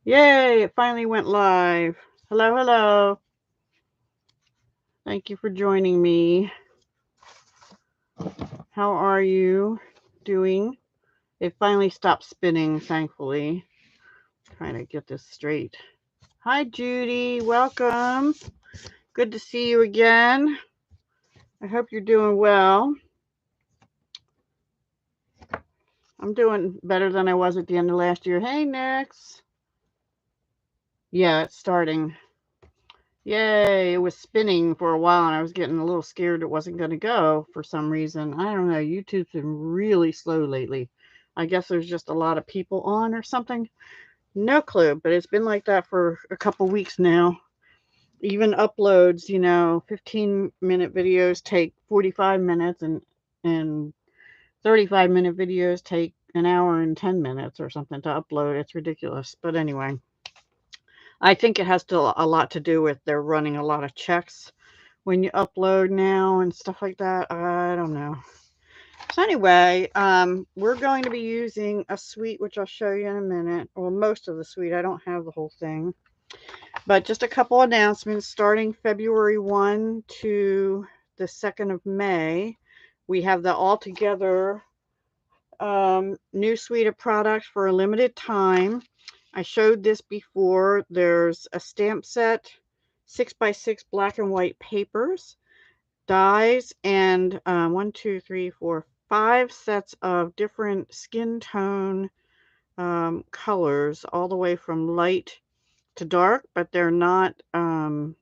Yay, it finally went live. Hello, hello. Thank you for joining me. How are you doing? It finally stopped spinning, thankfully. Trying to get this straight. Hi, Judy. Welcome. Good to see you again. I hope you're doing well. I'm doing better than I was at the end of last year. Hey, Nix. Yeah, it's starting. Yay, it was spinning for a while and I was getting a little scared it wasn't going to go for some reason. I don't know. YouTube's been really slow lately. I guess there's just a lot of people on or something. No clue, but it's been like that for a couple weeks now. Even uploads, 15-minute videos take 45 minutes and 35-minute videos take an hour and 10 minutes or something to upload. It's ridiculous. But anyway, I think it has a lot to do with they're running a lot of checks when you upload now and stuff like that. I don't know. So anyway, we're going to be using a suite, which I'll show you in a minute. Well, most of the suite. I don't have the whole thing. But just a couple announcements. Starting February 1 to the 2nd of May, we have the Altogether new suite of products for a limited time. I showed this before. There's a stamp set, 6x6 black and white papers, dies, and 1, 2, 3, 4, 5 sets of different skin tone colors, all the way from light to dark, but they're not the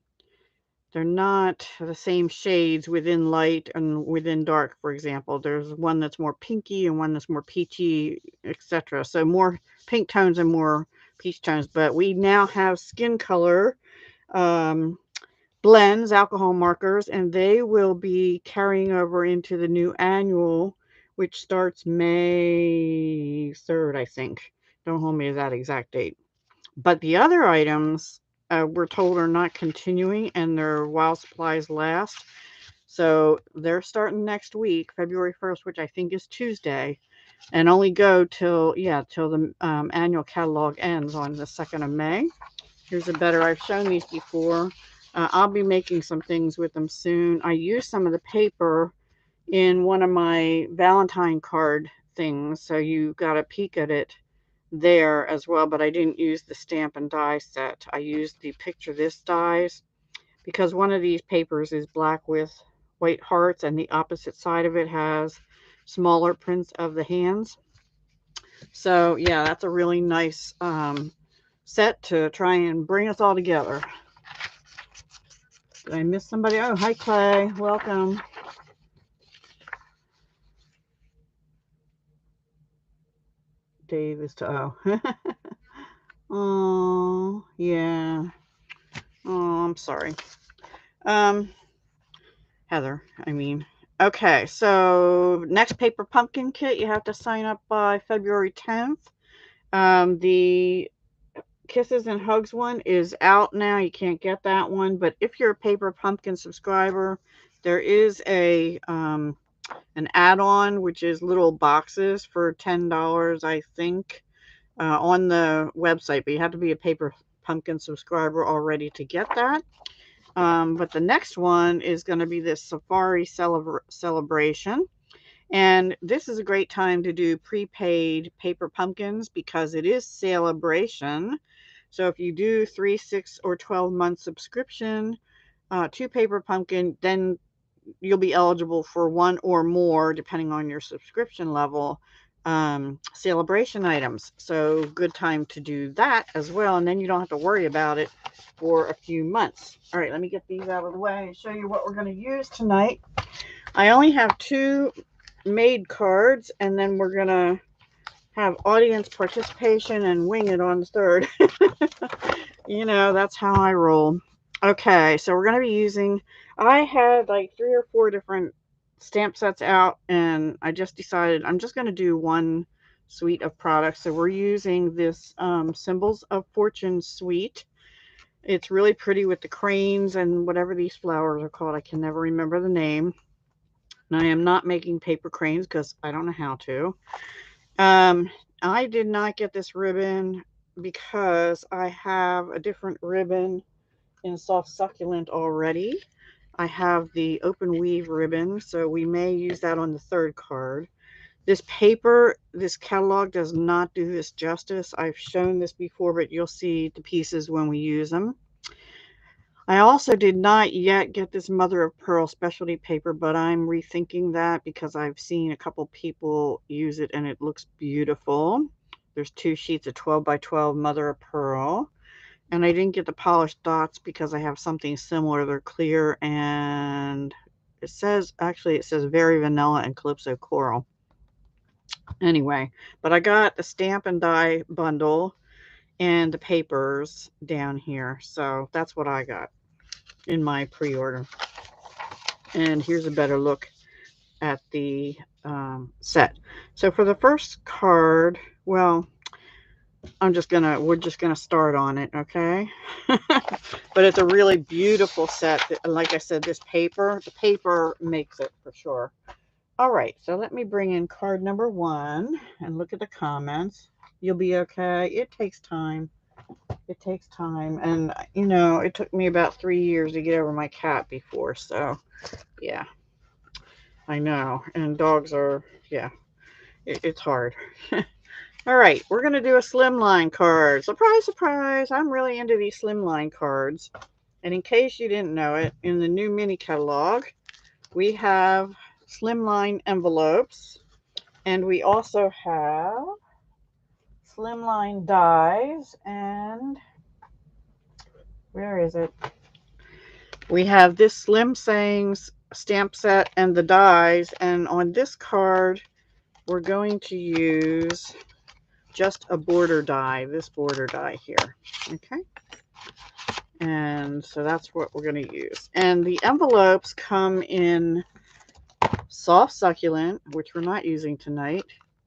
same shades within light and within dark. For example, there's one that's more pinky and one that's more peachy, etc. So more pink tones and more peach tones. But we now have skin color blends, alcohol markers, and they will be carrying over into the new annual, which starts May 3rd, I think. Don't hold me to that exact date. But the other items we're told are not continuing and they're while supplies last. So they're starting next week, February 1st, which I think is Tuesday, and only go till the annual catalog ends on the 2nd of May. Here's a better, I've shown these before. I'll be making some things with them soon. I used some of the paper in one of my Valentine card things, so you got a peek at it there as well, but I didn't use the stamp and die set. I used the Picture This dies because one of these papers is black with white hearts and the opposite side of it has smaller prints of the hands. So yeah, that's a really nice set to try and bring us all together. Did I miss somebody? Oh, hi Clay, welcome. Dave is to oh yeah. Oh, I'm sorry. Heather, I mean. Okay, so next paper pumpkin kit, you have to sign up by February 10th. The Kisses and Hugs one is out now. You can't get that one, but if you're a paper pumpkin subscriber, there is an add-on, which is little boxes for $10, I think, on the website, but you have to be a paper pumpkin subscriber already to get that. But the next one is going to be this Safari celebration. And this is a great time to do prepaid paper pumpkins because it is celebration. So if you do 3, 6, or 12-month subscription to paper pumpkin, then you'll be eligible for one or more, depending on your subscription level, celebration items. So good time to do that as well. And then you don't have to worry about it for a few months. All right, let me get these out of the way and show you what we're going to use tonight. I only have 2 made cards, and then we're going to have audience participation and wing it on the 3rd. That's how I roll. Okay, so we're going to be using, I had like 3 or 4 different stamp sets out, and I just decided I'm just going to do one suite of products. So we're using this Symbols of Fortune suite. It's really pretty with the cranes and whatever these flowers are called. I can never remember the name. And I am not making paper cranes because I don't know how to. I did not get this ribbon because I have a different ribbon in Soft Succulent already. I have the open weave ribbon, so we may use that on the third card. This paper, this catalog does not do this justice. I've shown this before, but you'll see the pieces when we use them. I also did not yet get this mother of pearl specialty paper, but I'm rethinking that because I've seen a couple people use it and it looks beautiful. There's 2 sheets of 12 by 12 mother of pearl. And I didn't get the polished dots because I have something similar. They're clear, and it says, actually it says Very Vanilla and Calypso Coral. Anyway, but I got the stamp and die bundle and the papers down here. So that's what I got in my pre-order. And here's a better look at the set. So for the first card, well, we're just gonna start on it, okay? But it's a really beautiful set. Like I said, the paper makes it for sure. All right, so let me bring in card number 1 and look at the comments. You'll be okay. It takes time. It takes time. And, you know, it took me about 3 years to get over my cat before. So, yeah, I know. And dogs are, yeah, it's hard. All right, we're going to do a Slimline card. Surprise, surprise. I'm really into these Slimline cards. And in case you didn't know it, in the new mini catalog, we have Slimline envelopes. And we also have Slimline dies. And where is it? We have this Slim Sayings stamp set and the dies. And on this card, we're going to use just a border die, this border die here. Okay. And so that's what we're going to use. And the envelopes come in Soft Succulent, which we're not using tonight,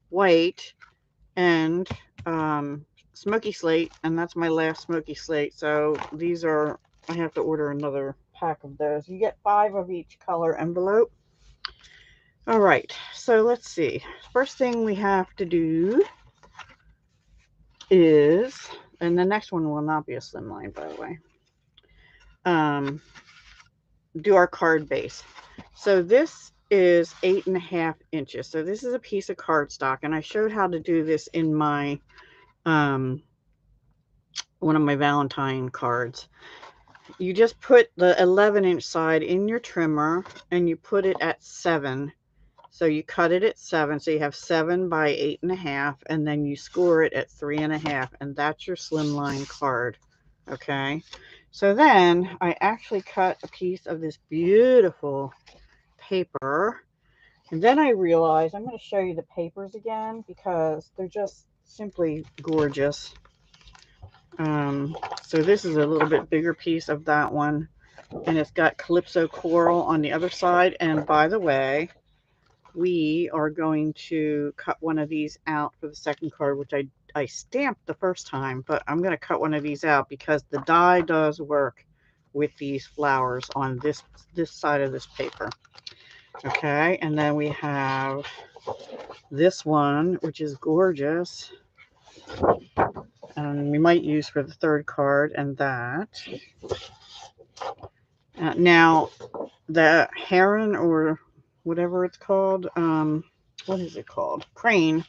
white, and Smoky Slate. And that's my last Smoky Slate. So these are, I have to order another pack of those. You get 5 of each color envelope. All right. So let's see. First thing we have to do is, and the next one will not be a Slimline, by the way, do our card base. So this is 8.5 inches. So this is a piece of cardstock, and I showed how to do this in my one of my Valentine cards. You just put the 11-inch side in your trimmer and you put it at 7. So you cut it at 7, so you have 7 by 8.5, and then you score it at 3.5, and that's your Slimline card. Okay, so then I actually cut a piece of this beautiful paper, and then I realized I'm going to show you the papers again because they're just simply gorgeous. So this is a little bit bigger piece of that one, and it's got Calypso Coral on the other side. And by the way, we are going to cut one of these out for the second card, which I stamped the first time, but I'm going to cut one of these out because the die does work with these flowers on this side of this paper. Okay, and then we have this one, which is gorgeous, and we might use for the third card, and that. Now, the heron, or whatever it's called, what is it called? Crane.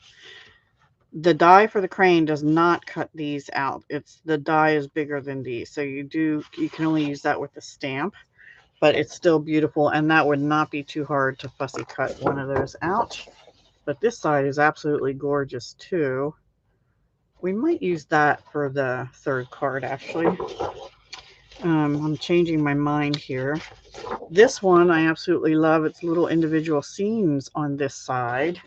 The die for the crane does not cut these out. The die is bigger than these, so you can only use that with the stamp, but it's still beautiful, and that would not be too hard to fussy cut one of those out. But this side is absolutely gorgeous too. We might use that for the third card, actually. I'm changing my mind here. This one I absolutely love. It's little individual scenes on this side.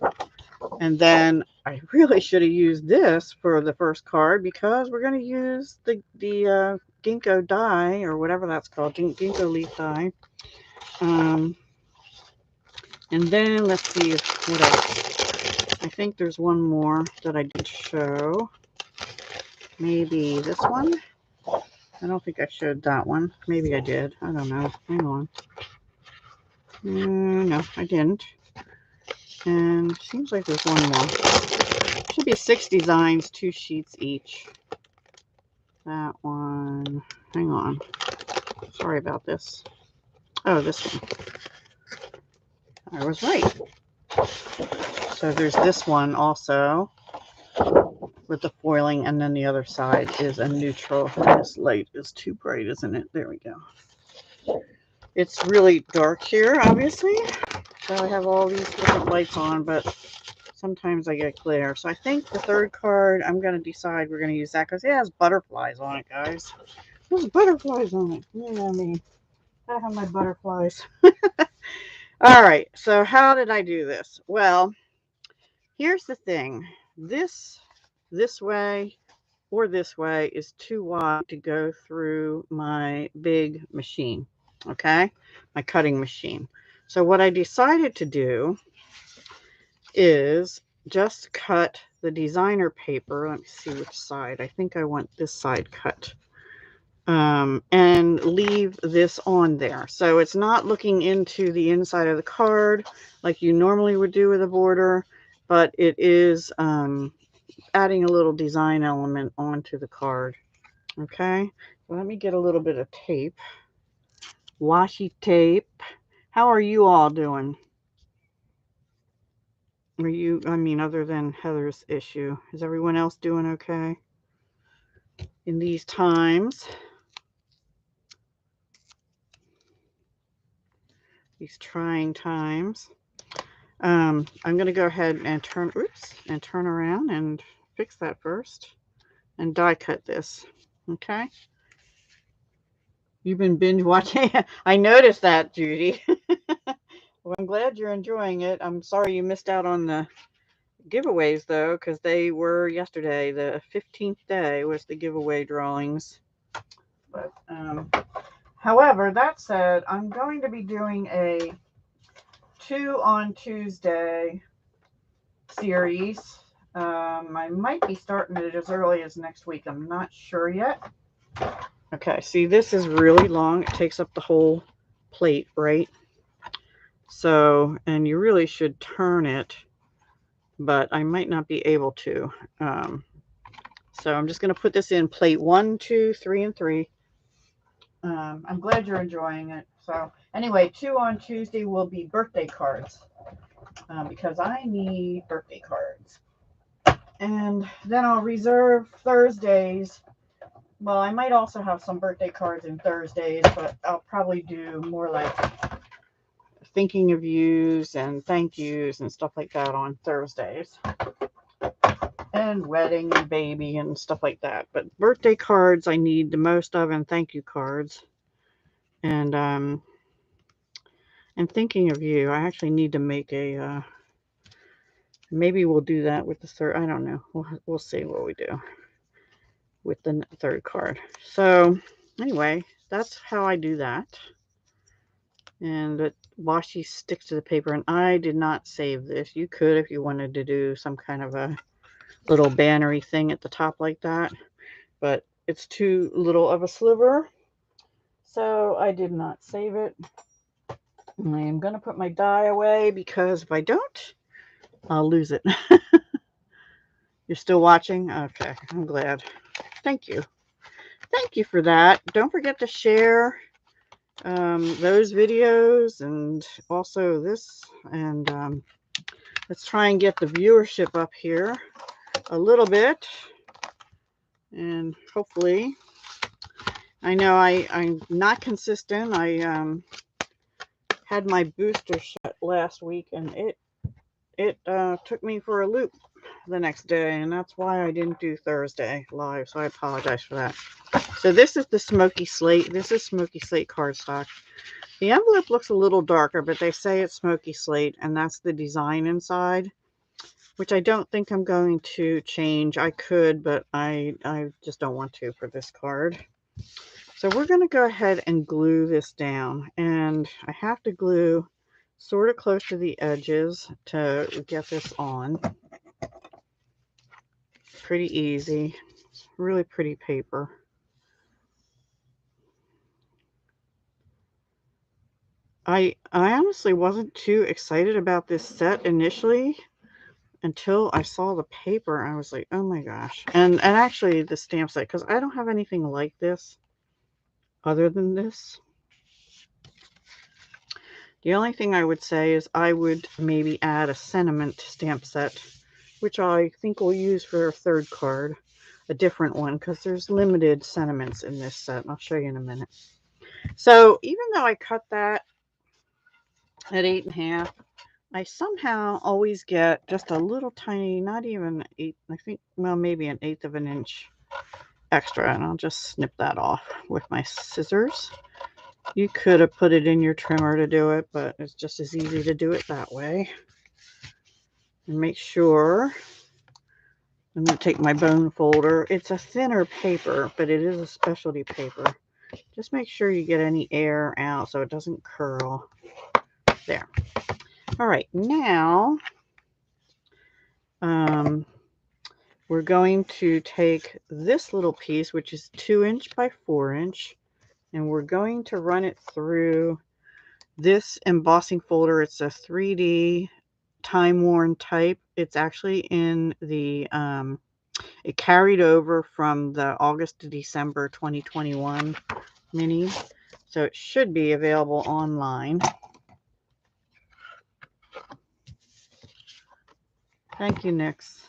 And then I really should have used this for the first card because we're going to use the ginkgo die, or whatever that's called, ginkgo leaf die. And then let's see what else. I think there's one more that I did show. Maybe this one. I don't think I showed that one. Maybe I did. I don't know. Hang on. No, I didn't. And it seems like there's one more. Should be 6 designs, 2 sheets each. That one. Hang on. Sorry about this. Oh, this one. I was right. So there's this one also with the foiling, and then the other side is a neutral. This light is too bright, isn't it? There we go. It's really dark here, obviously. So I have all these different lights on, but sometimes I get glare. So I think the third card, I'm going to decide we're going to use that because it has butterflies on it, guys. There's butterflies on it. Yeah, I mean, I have my butterflies. All right, so how did I do this? Well, here's the thing. This way or this way is too wide to go through my big machine, okay? My cutting machine. So what I decided to do is just cut the designer paper. Let me see which side. I think I want this side cut. And leave this on there. So it's not looking into the inside of the card like you normally would do with a border, but it is adding a little design element onto the card. Okay, so let me get a little bit of tape. Washi tape. How are you all doing? Are you, I mean, other than Heather's issue, is everyone else doing okay in these times? These trying times. I'm going to go ahead and turn around and fix that first and die cut this. Okay. You've been binge watching. I noticed that, Judy. Well, I'm glad you're enjoying it. I'm sorry you missed out on the giveaways though, because they were yesterday. The 15th day was the giveaway drawings. But however, that said, I'm going to be doing a 2 on Tuesday series. I might be starting it as early as next week. I'm not sure yet. Okay, see, this is really long. It takes up the whole plate, right? So, and you really should turn it, but I might not be able to. So I'm just going to put this in plate 1, 2, 3, and 3. I'm glad you're enjoying it. So anyway, 2 on Tuesday will be birthday cards because I need birthday cards. And then I'll reserve Thursdays. Well, I might also have some birthday cards in Thursdays, but I'll probably do more like thinking of yous and thank yous and stuff like that on Thursdays. And wedding and baby and stuff like that. But birthday cards I need the most of, and thank you cards. And thinking of you, I actually need to make a maybe we'll do that with the third. I don't know. We'll see what we do with the third card. So anyway, that's how I do that. And the washi sticks to the paper, and I did not save this. You could if you wanted to do some kind of a little bannery thing at the top like that, but it's too little of a sliver, so I did not save it. I am going to put my die away because if I don't, I'll lose it. You're still watching? Okay, I'm glad. Thank you. Thank you for that. Don't forget to share those videos and also this. And let's try and get the viewership up here a little bit. And hopefully, I know I'm not consistent. I had my booster shot last week, and it took me for a loop the next day, and that's why I didn't do Thursday live, so I apologize for that. So this is the Smoky Slate. This is Smoky Slate cardstock. The envelope looks a little darker, but they say it's Smoky Slate, and that's the design inside, which I don't think I'm going to change. I could, but I just don't want to for this card. So we're going to go ahead and glue this down, and I have to glue sort of close to the edges to get this on. Pretty easy. Really pretty paper. I honestly wasn't too excited about this set initially. until I saw the paper. I was like, oh my gosh. And actually the stamp set, because I don't have anything like this other than this. The only thing I would say is I would maybe add a sentiment stamp set, which I think we'll use for a third card, a different one, because there's limited sentiments in this set. I'll show you in a minute. So even though I cut that at 8.5, I somehow always get just a little tiny, not even 8, I think, well, maybe 1/8 of an inch extra, and I'll just snip that off with my scissors. You could have put it in your trimmer to do it, but it's just as easy to do it that way. And make sure, I'm going to take my bone folder. It's a thinner paper, but it is a specialty paper. Just make sure you get any air out so it doesn't curl. There. All right, now we're going to take this little piece, which is 2" by 4", and we're going to run it through this embossing folder. It's a 3D time-worn type. It's actually in the, it carried over from the August to December 2021 mini. So it should be available online. Thank you, Nyx,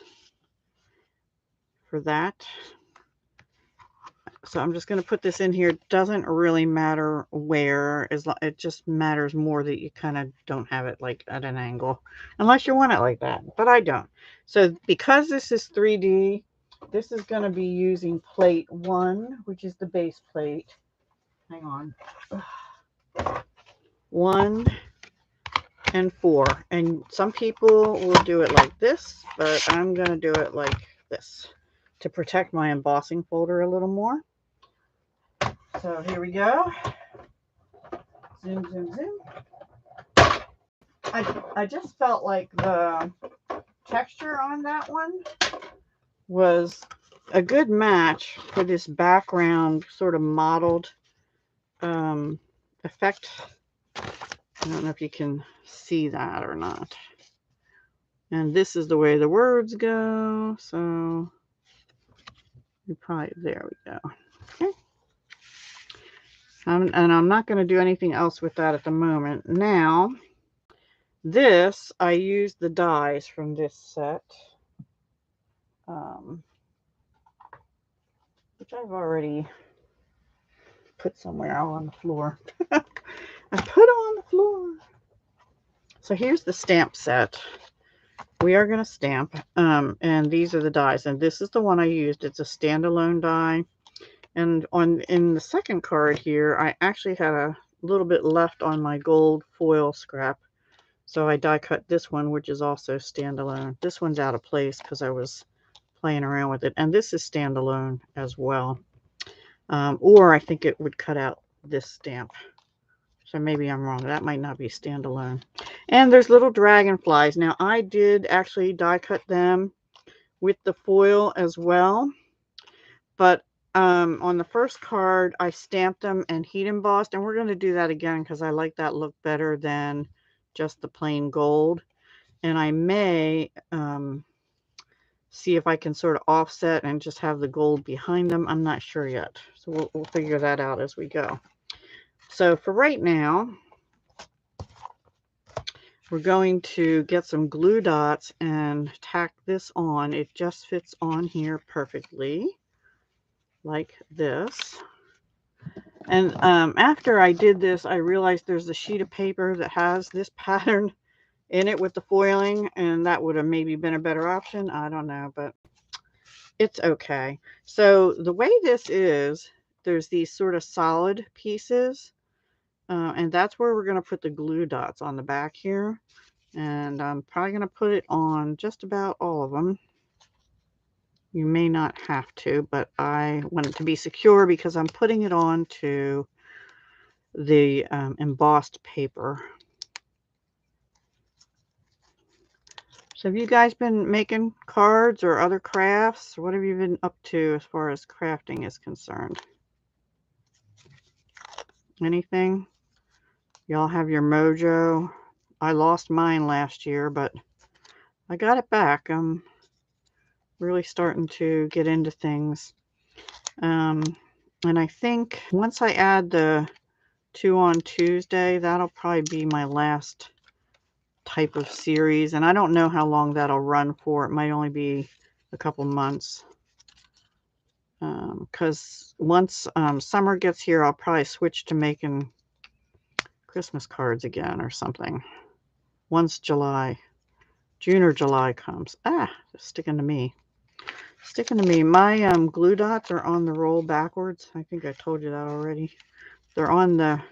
for that. So I'm just going to put this in here. It doesn't really matter where, it just matters more that you kind of don't have it like at an angle, unless you want it like that, but I don't. So because this is 3D, this is going to be using plate 1, which is the base plate. Hang on. 1 and 4. And some people will do it like this, but I'm going to do it like this to protect my embossing folder a little more. So here we go. Zoom, zoom, zoom. I just felt like the texture on that one was a good match for this background sort of mottled effect. I don't know if you can see that or not. And this is the way the words go. So you probably, there we go. Okay. And I'm not going to do anything else with that at the moment. Now, this, I used the dies from this set, which I've already put somewhere out on the floor. I put them on the floor. So here's the stamp set. We are going to stamp, and these are the dies, and this is the one I used. It's a standalone die. And in the second card here, I actually had a little bit left on my gold foil scrap. So I die cut this one, which is also standalone. This one's out of place because I was playing around with it. And this is standalone as well. Or I think it would cut out this stamp. So maybe I'm wrong. That might not be standalone. And there's little dragonflies. Now I did actually die cut them with the foil as well. But on the first card, I stamped them and heat embossed, and we're going to do that again because I like that look better than just the plain gold. And I may see if I can sort of offset and just have the gold behind them. I'm not sure yet, so we'll figure that out as we go. So for right now, we're going to get some glue dots and tack this on. It just fits on here perfectly, like this. And after I did this, I realized there's a sheet of paper that has this pattern in it with the foiling, and that would have maybe been a better option. I don't know, but it's okay. So the way this is, there's these sort of solid pieces, and that's where we're going to put the glue dots on the back here. And I'm probably going to put it on just about all of them. You may not have to, but I want it to be secure because I'm putting it on to the embossed paper. So have you guys been making cards or other crafts? What have you been up to as far as crafting is concerned? Anything? Y'all have your mojo? I lost mine last year, but I got it back. I'm really starting to get into things. And I think once I add the 2 on Tuesday, that'll probably be my last type of series. And I don't know how long that'll run for. It might only be a couple months. Because once summer gets here, I'll probably switch to making Christmas cards again or something. Once June or July comes. Just sticking to me. Sticking to me. My glue dots are on the roll backwards. I think I told you that already. They're on the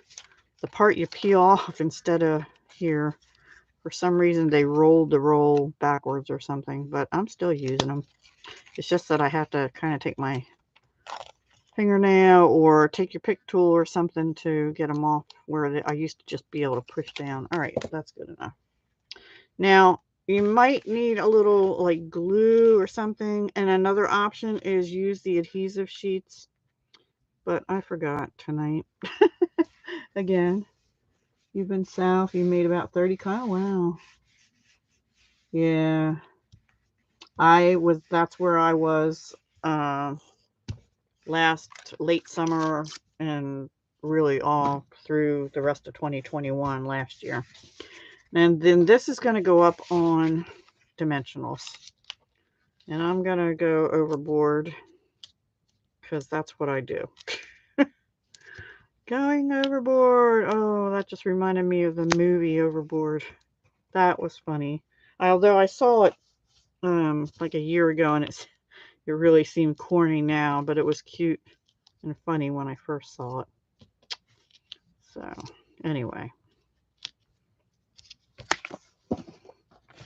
part you peel off instead of here. For some reason, they rolled the roll backwards or something, but I'm still using them. It's just that I have to kind of take my fingernail or take your pick tool or something to get them off where I used to just be able to push down. All right, that's good enough. Now, you might need a little like glue or something, and another option is use the adhesive sheets, but I forgot tonight. Again, you've been south, you made about 30 cards. Wow. Yeah. That's where I was late summer and really all through the rest of 2021 last year. And then this is going to go up on dimensionals. And I'm going to go overboard because that's what I do. Going overboard. Oh, that just reminded me of the movie Overboard. That was funny. Although I saw it like a year ago and it really seemed corny now, but it was cute and funny when I first saw it. So, anyway.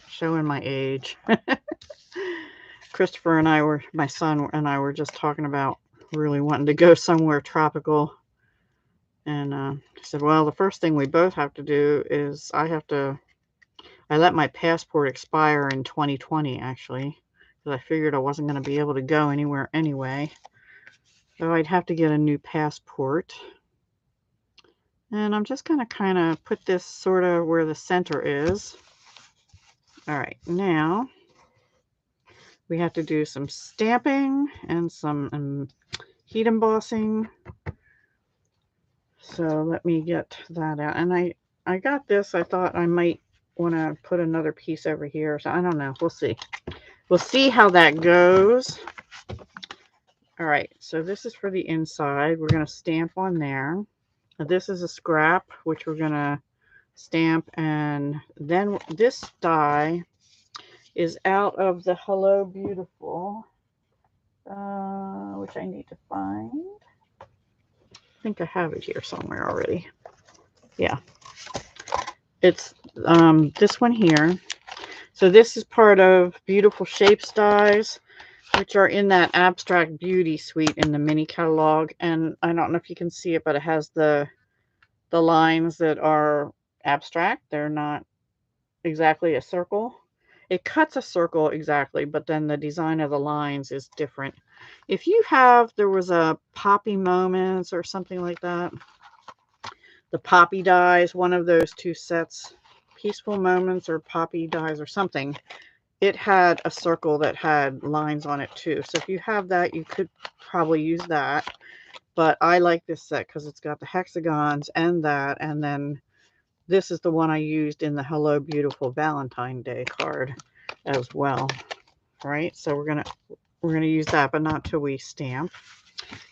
Showing my age. Christopher and my son and I were just talking about really wanting to go somewhere tropical. And I said, well, the first thing we both have to do is I let my passport expire in 2020, actually, because I figured I wasn't going to be able to go anywhere anyway. So I'd have to get a new passport. And I'm just going to kind of put this sort of where the center is. All right, now we have to do some stamping and some heat embossing. So let me get that out. And I got this. I thought I might want to put another piece over here. So I don't know. We'll see. We'll see how that goes. All right. So this is for the inside. We're going to stamp on there. Now, this is a scrap, which we're going to stamp. And then this die is out of the Hello Beautiful, which I need to find. I think I have it here somewhere already. Yeah. It's this one here. So this is part of Beautiful Shapes dies, which are in that Abstract Beauty suite in the mini catalog. And I don't know if you can see it, but it has the lines that are abstract. They're not exactly a circle. It cuts a circle exactly, but then the design of the lines is different. If there was a Poppy Moments or something like that, the Poppy dies, one of those two sets, Peaceful Moments or Poppy dies or something, it had a circle that had lines on it too. So if you have that, you could probably use that. But I like this set because it's got the hexagons and that, and then this is the one I used in the Hello Beautiful Valentine Day card as well. Right? So we're gonna use that, but not till we stamp.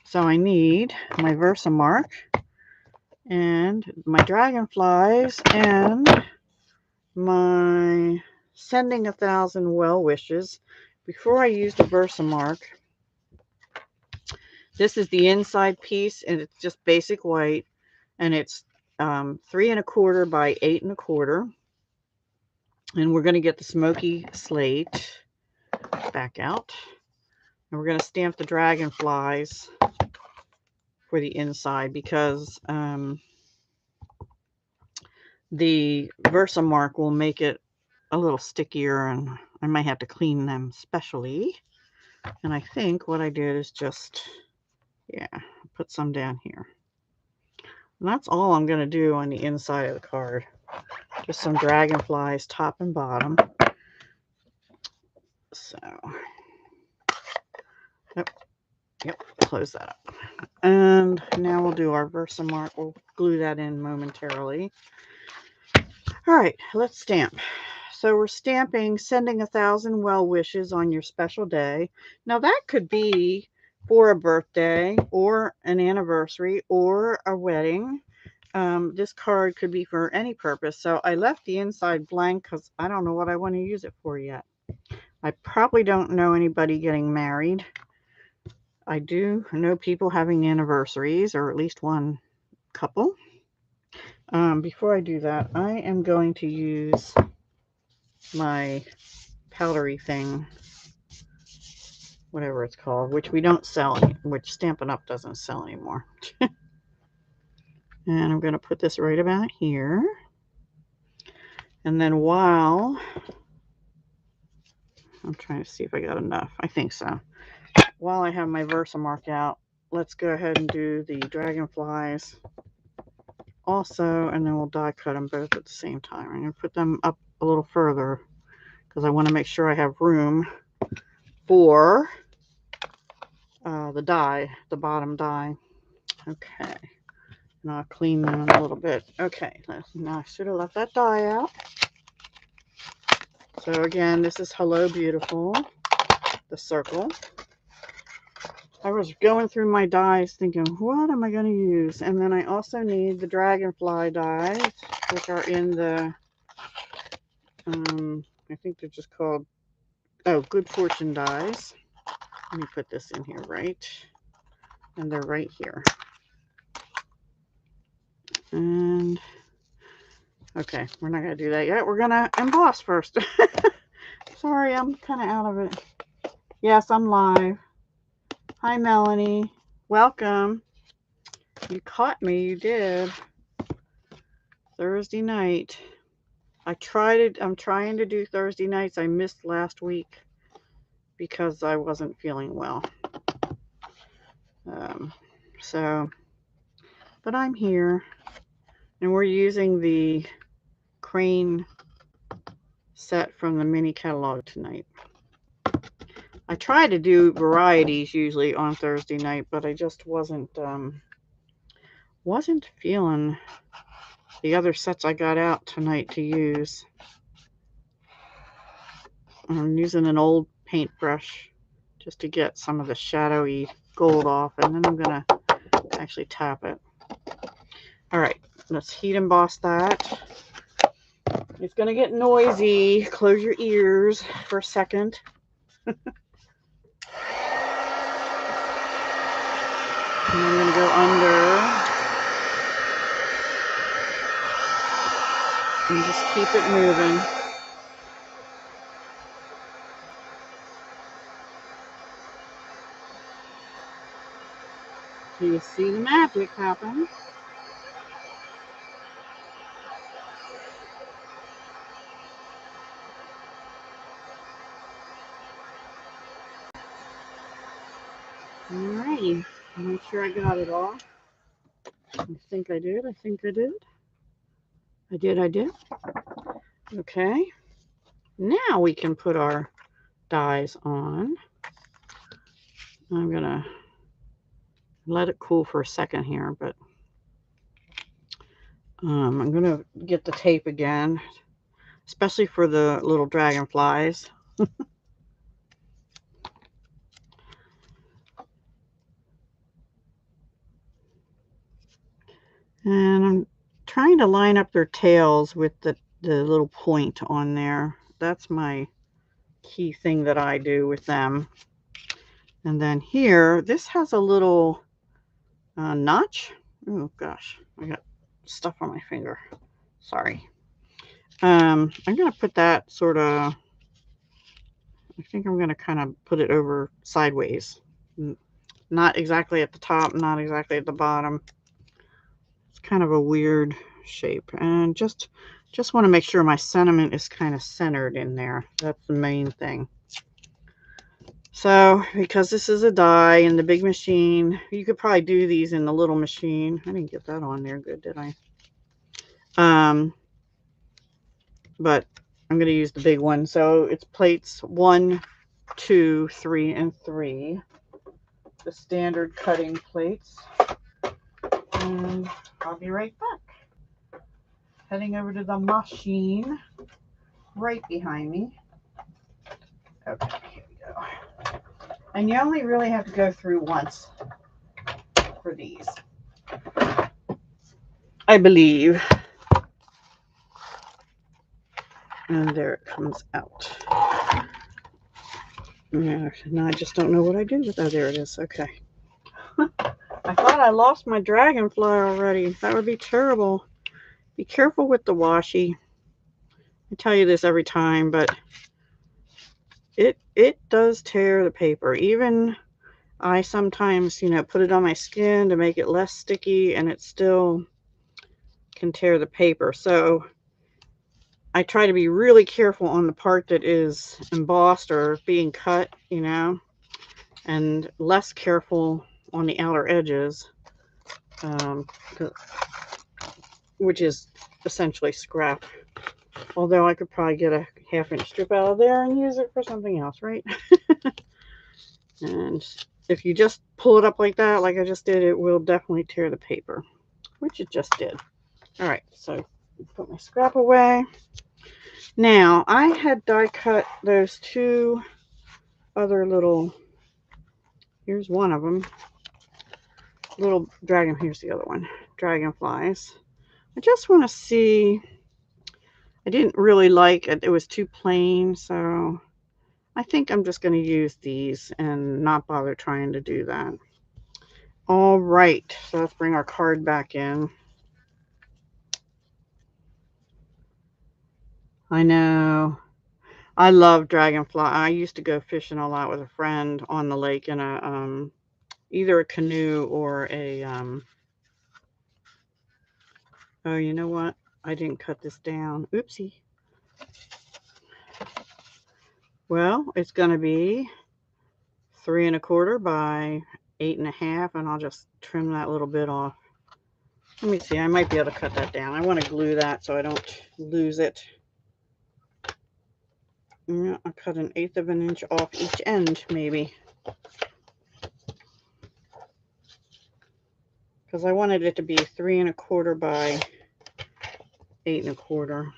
So I need my Versamark and my Dragonflies and my Sending 1,000 Well Wishes. Before I use the Versamark, this is the inside piece, and it's just basic white, and it's 3 1/4 by 8 1/4. And we're going to get the smoky slate back out, and we're going to stamp the Dragonflies for the inside because the Versamark will make it a little stickier, and I might have to clean them specially. And I think what I did is just, put some down here. And that's all I'm going to do on the inside of the card. Just some Dragonflies, top and bottom. So, yep, close that up. And now we'll do our Versamark. We'll glue that in momentarily. All right, let's stamp. So we're stamping sending 1,000 well wishes on your special day. Now that could be for a birthday or an anniversary or a wedding. This card could be for any purpose. So I left the inside blank because I don't know what I want to use it for yet. I probably don't know anybody getting married. I do know people having anniversaries, or at least one couple. Before I do that, I am going to use my powdery thing, whatever it's called, which we don't sell, which Stampin' Up! Doesn't sell anymore. And I'm going to put this right about here. And then while, I'm trying to see if I got enough. I think so. While I have my Versamark out, let's go ahead and do the Dragonflies also, and then we'll die cut them both at the same time. I'm going to put them up a little further because I want to make sure I have room for the die, the bottom die. Okay. And I'll clean them a little bit. Okay, now I should have left that die out. So again, this is Hello Beautiful, the circle. I was going through my dies thinking, what am I going to use? And then I also need the Dragonfly dies, which are in the, I think they're just called, oh, Good Fortune dies. Let me put this in here, right? And they're right here. And, okay, we're not going to do that yet. We're going to emboss first. Sorry, I'm kind of out of it. Yes, I'm live. Hi, Melanie. Welcome. You caught me. You did. Thursday night. I'm trying to do Thursday nights. I missed last week because I wasn't feeling well. But I'm here. And we're using the crane set from the mini catalog tonight. I try to do varieties usually on Thursday night, but I just wasn't feeling the other sets I got out tonight to use. I'm using an old paintbrush just to get some of the shadowy gold off, and then I'm gonna actually tap it. All right, let's heat emboss that. It's gonna get noisy. Close your ears for a second. And I'm going to go under and just keep it moving. So you see the magic happen. Alrighty, make sure I got it all. I think I did. I did. Okay. Now we can put our dies on. I'm gonna let it cool for a second here, but I'm gonna get the tape again, especially for the little dragonflies. And I'm trying to line up their tails with the little point on there. That's my key thing that I do with them. And then here, this has a little notch. Oh gosh, I got stuff on my finger. Sorry. I'm going to put that sort of, I think I'm going to kind of put it over sideways. Not exactly at the top, not exactly at the bottom. It's kind of a weird shape. And just want to make sure my sentiment is kind of centered in there. That's the main thing. So, because this is a die in the big machine, you could probably do these in the little machine. I didn't get that on there good, did I? But I'm going to use the big one. So it's plates 1, 2, 3, and 3. The standard cutting plates. And I'll be right back. Heading over to the machine right behind me. Okay, here we go. And you only really have to go through once for these, I believe. And there it comes out. Yeah, now I just don't know what I did with that. Oh, there it is. Okay. I thought I lost my dragonfly already. That would be terrible. Be careful with the washi. I tell you this every time, but it does tear the paper. Even I sometimes, put it on my skin to make it less sticky, and it still can tear the paper. So I try to be really careful on the part that is embossed or being cut, and less careful on the outer edges, which is essentially scrap. Although I could probably get a 1/2-inch strip out of there and use it for something else, right? And if you just pull it up like that, like I just did, it will definitely tear the paper, which it just did. All right, so put my scrap away. Now, I had die cut those 2 other little, here's one of them, little dragon, here's the other one, dragonflies. I just want to see, I didn't really like it, it was too plain, so I think I'm just going to use these and not bother trying to do that. All right, so let's bring our card back in. I know. I love dragonfly. I used to go fishing a lot with a friend on the lake in a either a canoe or a oh, you know what? I didn't cut this down. Oopsie. Well, it's going to be 3 1/4 by 8 1/2, and I'll just trim that little bit off. Let me see. I might be able to cut that down. I want to glue that so I don't lose it. Yeah, I'll cut 1/8 of an inch off each end, maybe. Because I wanted it to be 3 1/4 by 8 1/4.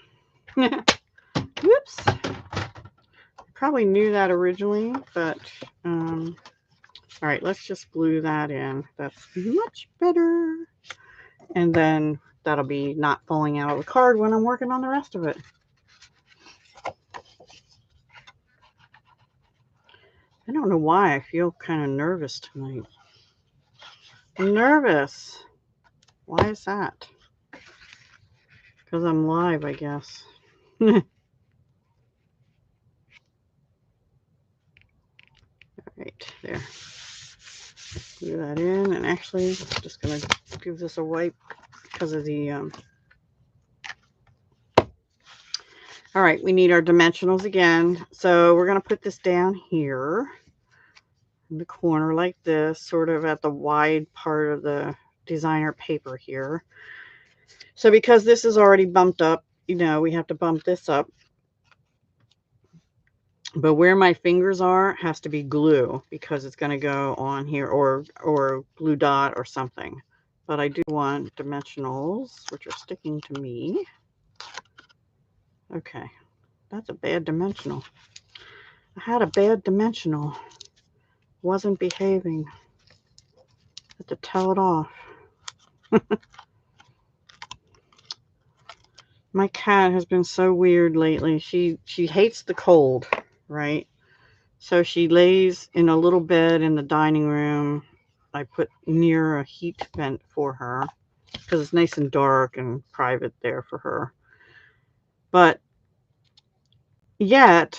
Whoops. Probably knew that originally, but all right, let's just glue that in. That's much better. And then that'll be not falling out of the card when I'm working on the rest of it. I don't know why I feel kind of nervous tonight. Nervous. Why is that? Because I'm live, I guess. All right, there. Glue that in, and actually, I'm just going to give this a wipe because of the... All right, we need our dimensionals again. So we're going to put this down here in the corner like this, sort of at the wide part of the designer paper here. So because this is already bumped up, we have to bump this up. But where my fingers are has to be glue because it's going to go on here, or glue dot or something. But I do want dimensionals, which are sticking to me. Okay, that's a bad dimensional. I had a bad dimensional. Wasn't behaving. Had to tell it off. My cat has been so weird lately. She hates the cold, right? So she lays in a little bed in the dining room. I put near a heat vent for her because it's nice and dark and private there for her. But yet,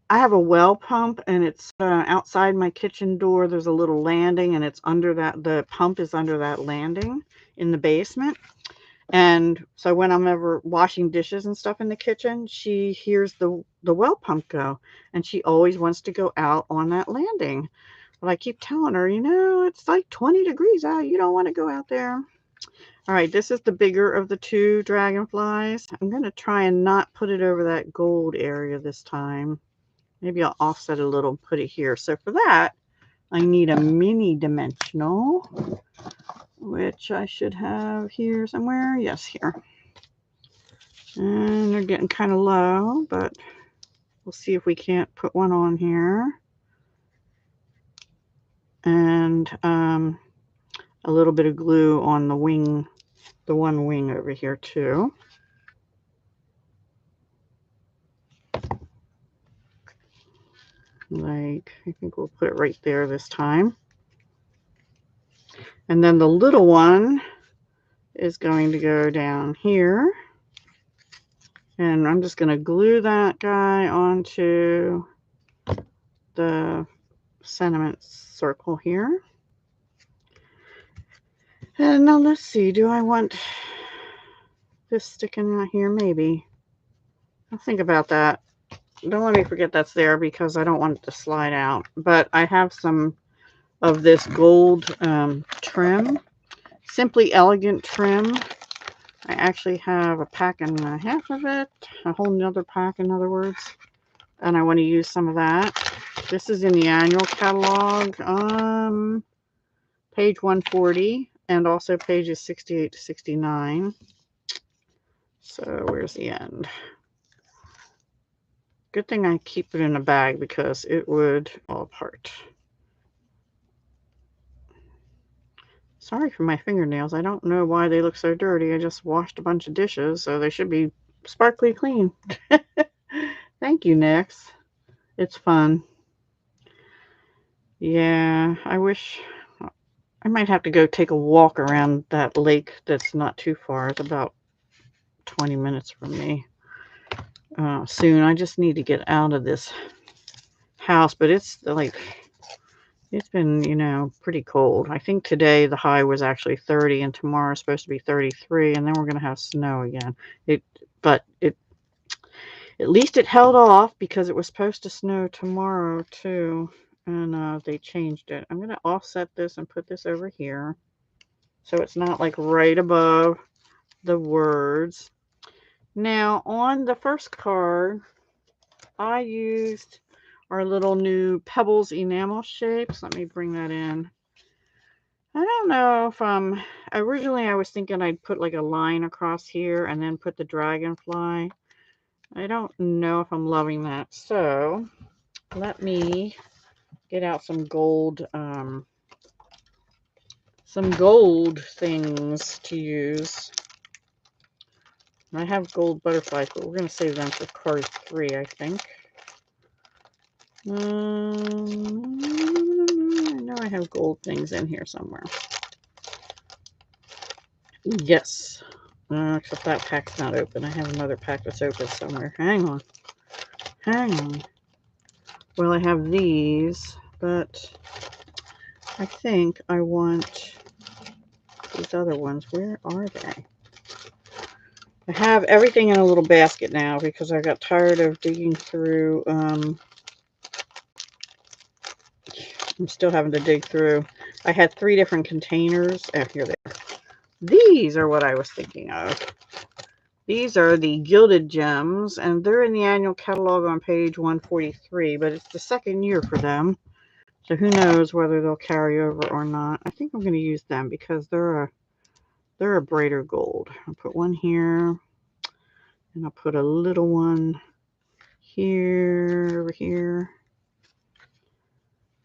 I have a well pump, and it's outside my kitchen door. There's a little landing, and it's under that. The pump is under that landing in the basement. And so when I'm ever washing dishes and stuff in the kitchen, she hears the well pump go, and she always wants to go out on that landing. But I keep telling her, it's like 20 degrees out. You don't want to go out there. All right, this is the bigger of the 2 dragonflies. I'm going to try and not put it over that gold area this time. Maybe I'll offset it a little and put it here. So for that, I need a mini dimensional, which I should have here somewhere. Yes, here. And they're getting kind of low, but we'll see if we can't put one on here. And a little bit of glue on the wing, the one wing over here too. Like, I think we'll put it right there this time. And then the little one is going to go down here. And I'm just going to glue that guy onto the sentiment circle here. And now let's see, do I want this sticking out here? Maybe. I'll think about that. Don't let me forget that's there because I don't want it to slide out. But I have some of this gold trim, Simply Elegant trim. I actually have a pack and a half of it, a whole nother pack in other words, and I want to use some of that. This is in the annual catalog, page 140, and also pages 68 to 69. So where's the end? Good thing I keep it in a bag because it would fall apart. Sorry for my fingernails. I don't know why they look so dirty. I just washed a bunch of dishes, so they should be sparkly clean. Thank you, Nyx. It's fun. Yeah, I wish I might have to go take a walk around that lake that's not too far. It's about 20 minutes from me. Soon. I just need to get out of this house, but it's like, it's been, you know, pretty cold. I think today the high was actually 30 and tomorrow is supposed to be 33 and then we're going to have snow again. But at least it held off because it was supposed to snow tomorrow too. And they changed it. I'm going to offset this and put this over here so it's not like right above the words. Now on the first card, I used our little new Pebbles enamel shapes. Let me bring that in. I don't know if originally I was thinking I'd put like a line across here and then put the dragonfly. I don't know if I'm loving that. So let me get out some gold things to use. I have gold butterflies, but we're going to save them for card 3, I think. I know I have gold things in here somewhere. Yes. Except that pack's not open. I have another pack that's open somewhere. Hang on. Hang on. Well, I have these, but I think I want these other ones. Where are they? I have everything in a little basket now because I got tired of digging through. I'm still having to dig through. I had 3 different containers. Oh, here they are. These are what I was thinking of. These are the Gilded Gems, and they're in the annual catalog on page 143, but it's the second year for them. So who knows whether they'll carry over or not. I think I'm going to use them because they're a brighter gold. I'll put one here, and I'll put a little one here, over here.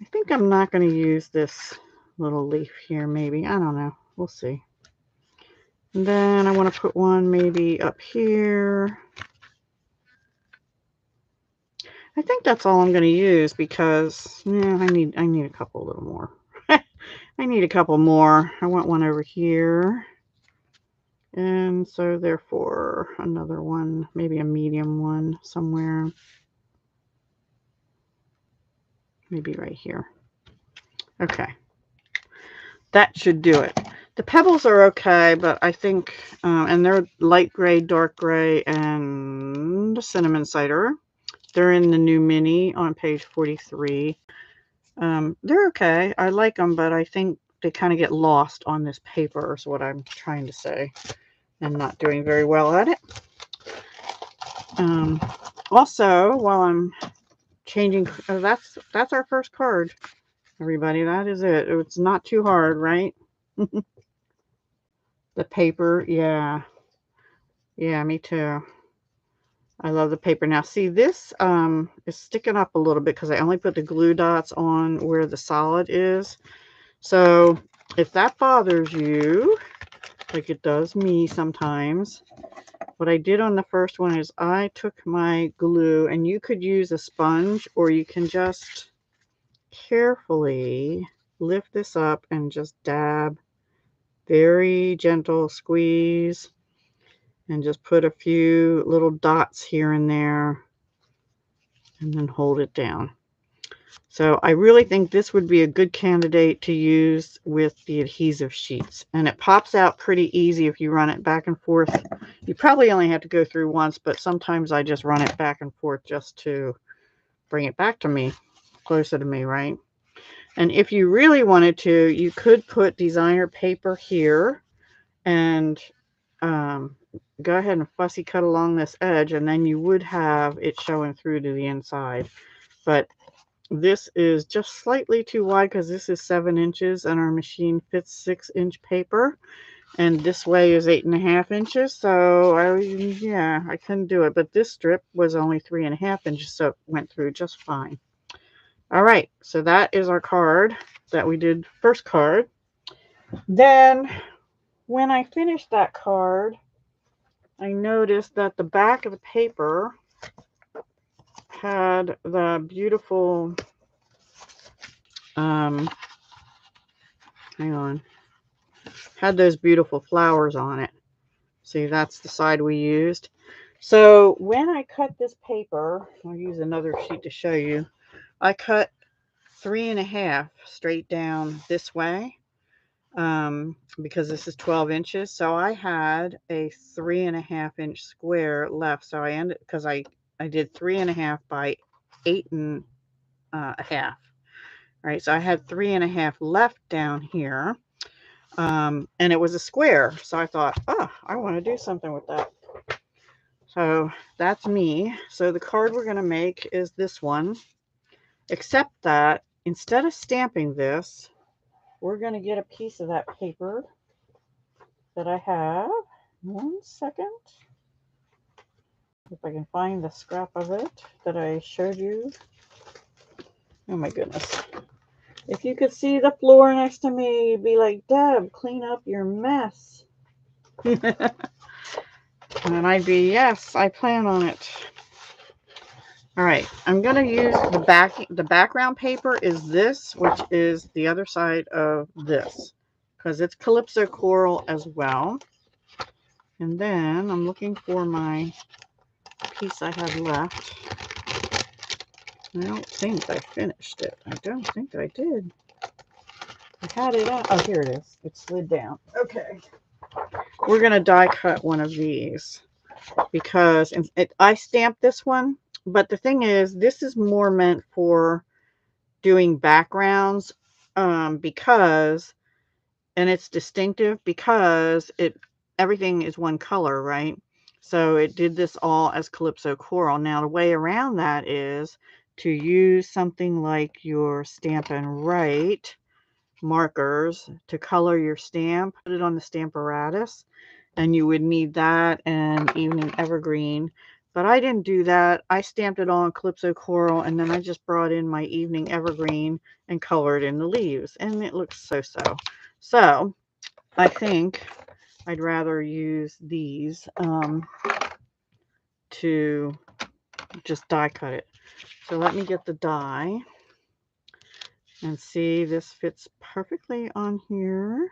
I think I'm not going to use this little leaf here, maybe. I don't know. We'll see. And then I want to put one maybe up here. I think that's all I'm going to use because yeah, I need a couple little more. I need a couple more. I want one over here. And so therefore another one, maybe a medium one somewhere. Maybe right here. Okay. That should do it. The pebbles are okay, but I think, and they're light gray, dark gray, and cinnamon cider. They're in the new mini on page 43. They're okay. I like them, but I think they kind of get lost on this paper is what I'm trying to say. I'm not doing very well at it. Also, while I'm changing. That's our first card, everybody. That is it. It's not too hard, right? The paper, yeah. Yeah, me too. I love the paper. Now, see, this is sticking up a little bit because I only put the glue dots on where the solid is. So if that bothers you, like it does me sometimes, what I did on the first one is I took my glue, and you could use a sponge, or you can just carefully lift this up and just dab, very gentle squeeze, and just put a few little dots here and there, and then hold it down. So I really think this would be a good candidate to use with the adhesive sheets. And it pops out pretty easy if you run it back and forth. You probably only have to go through once, but sometimes I just run it back and forth just to bring it back to me, closer to me, right? And if you really wanted to, you could put designer paper here and go ahead and fussy cut along this edge, and then you would have it showing through to the inside. But this is just slightly too wide because this is 7 inches and our machine fits 6-inch paper, and this way is 8.5 inches. So I couldn't do it, but this strip was only 3.5 inches, so it went through just fine. All right, so that is our card that we did, first card. Then when I finished that card, I noticed that the back of the paper had the beautiful hang on, had those beautiful flowers on it. See, that's the side we used. So when I cut this paper, I'll use another sheet to show you. I cut 3.5 straight down this way, because this is 12 inches. So I had a 3.5 inch square left. So I ended, because I did 3.5 by 8.5. Right, so I had 3.5 left down here, and it was a square. So I thought, oh, I want to do something with that. So that's me. So the card we're going to make is this one, except that instead of stamping this, we're going to get a piece of that paper that I have. 1 second. If I can find the scrap of it that I showed you. Oh my goodness. If you could see the floor next to me, you'd be like, Deb, clean up your mess. And I'd be, yes, I plan on it. All right, I'm going to use the background paper is this, which is the other side of this, because it's Calypso Coral as well. And then I'm looking for my piece I had left. I don't think I finished it. I don't think I did. I had it on. Oh, here it is. It slid down. Okay. We're going to die cut one of these because I stamped this one. But the thing is, this is more meant for doing backgrounds, because, and it's distinctive because everything is one color, right? So it did this all as Calypso Coral. Now the way around that is to use something like your Stampin' Write markers to color your stamp, put it on the Stamparatus, and you would need that and Evening Evergreen. But I didn't do that. I stamped it on Calypso Coral, and then I just brought in my Evening Evergreen and colored in the leaves, and it looks so-so. So I think I'd rather use these to just die cut it. So let me get the die and see, this fits perfectly on here.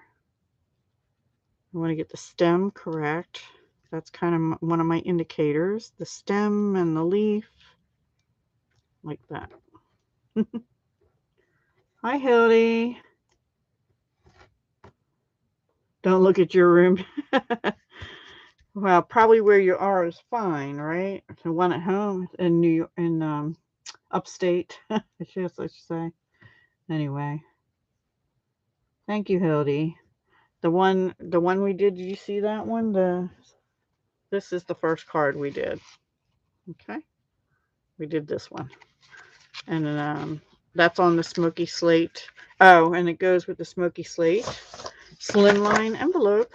I want to get the stem correct. That's kind of one of my indicators. The stem and the leaf, like that. Hi, Hildy. Don't look at your room. Well, probably where you are is fine, right? The one at home in New York, in upstate, I should say. Anyway, thank you, Hildy. The one we did you see that one? This is the first card we did. Okay, we did this one. And that's on the Smoky Slate. Oh, and it goes with the Smoky Slate Slimline envelope,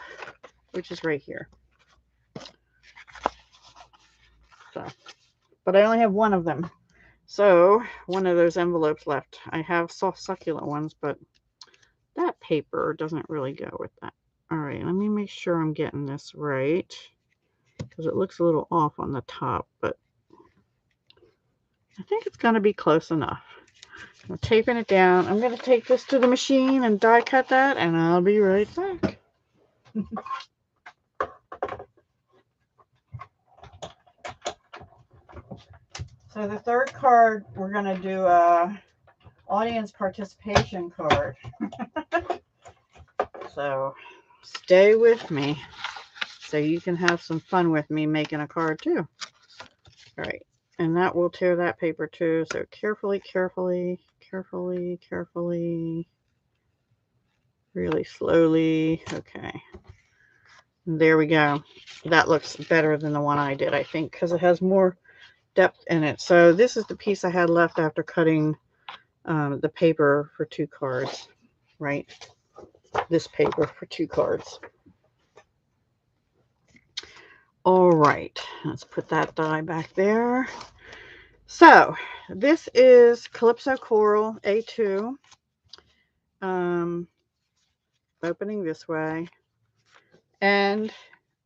which is right here. So, but I only have one of them. So, one of those envelopes left. I have soft succulent ones, but that paper doesn't really go with that. All right, let me make sure I'm getting this right, because it looks a little off on the top, but I think it's going to be close enough. I'm taping it down. I'm going to take this to the machine and die cut that, and I'll be right back. So the third card, we're going to do a audience participation card. So stay with me so you can have some fun with me making a card too. All right, and that will tear that paper too. So carefully, carefully, carefully, carefully, really slowly. Okay, there we go. That looks better than the one I did, I think, because it has more depth in it. So this is the piece I had left after cutting the paper for 2 cards, right? This paper for 2 cards. All right, let's put that die back there. So this is Calypso Coral A2. Opening this way, and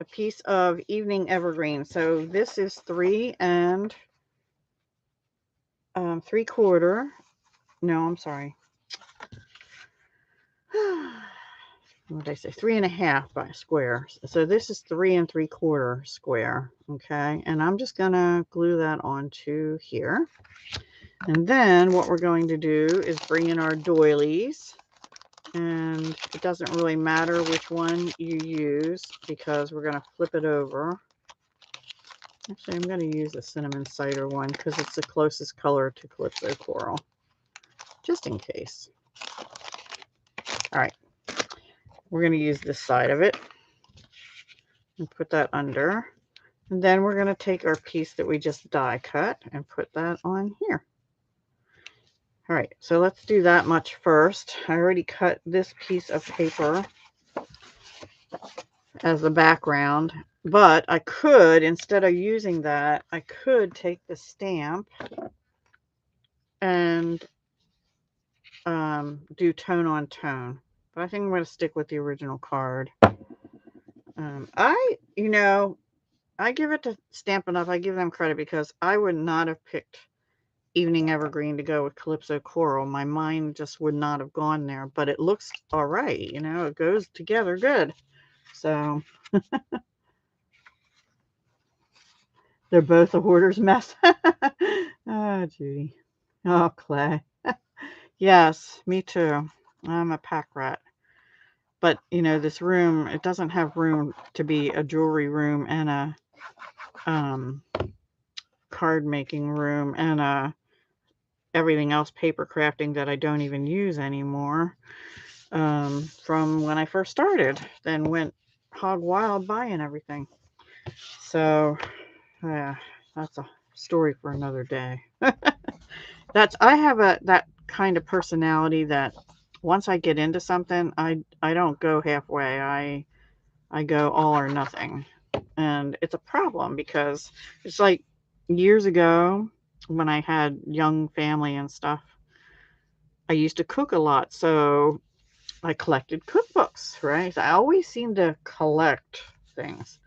a piece of Evening Evergreen. So this is 3 3/4. No, I'm sorry. What did I say? 3.5 by square. So this is 3 3/4 square. Okay, and I'm just gonna glue that onto here. And then what we're going to do is bring in our doilies. And it doesn't really matter which one you use because we're going to flip it over. Actually, I'm going to use the cinnamon cider one because it's the closest color to Calypso Coral, just in case. All right, we're going to use this side of it and put that under. And then we're going to take our piece that we just die cut and put that on here. All right, so let's do that much first. I already cut this piece of paper as the background, but I could, instead of using that, I could take the stamp and do tone on tone. But I think I'm going to stick with the original card. I give it to Stampin' Up! I give them credit because I would not have picked Evening Evergreen to go with Calypso Coral. My mind just would not have gone there, but it looks all right. You know, it goes together good. So they're both a hoarder's mess. Oh, Judy. Oh, Clay. Yes, me too. I'm a pack rat. But, you know, this room, it doesn't have room to be a jewelry room and a card making room and everything else paper crafting that I don't even use anymore from when I first started. Then went hog wild buying everything. So, yeah, that's a story for another day. I have that kind of personality that once I get into something, I don't go halfway. I go all or nothing. And it's a problem because it's like years ago when I had young family and stuff, I used to cook a lot. So I collected cookbooks, right? I always seemed to collect things.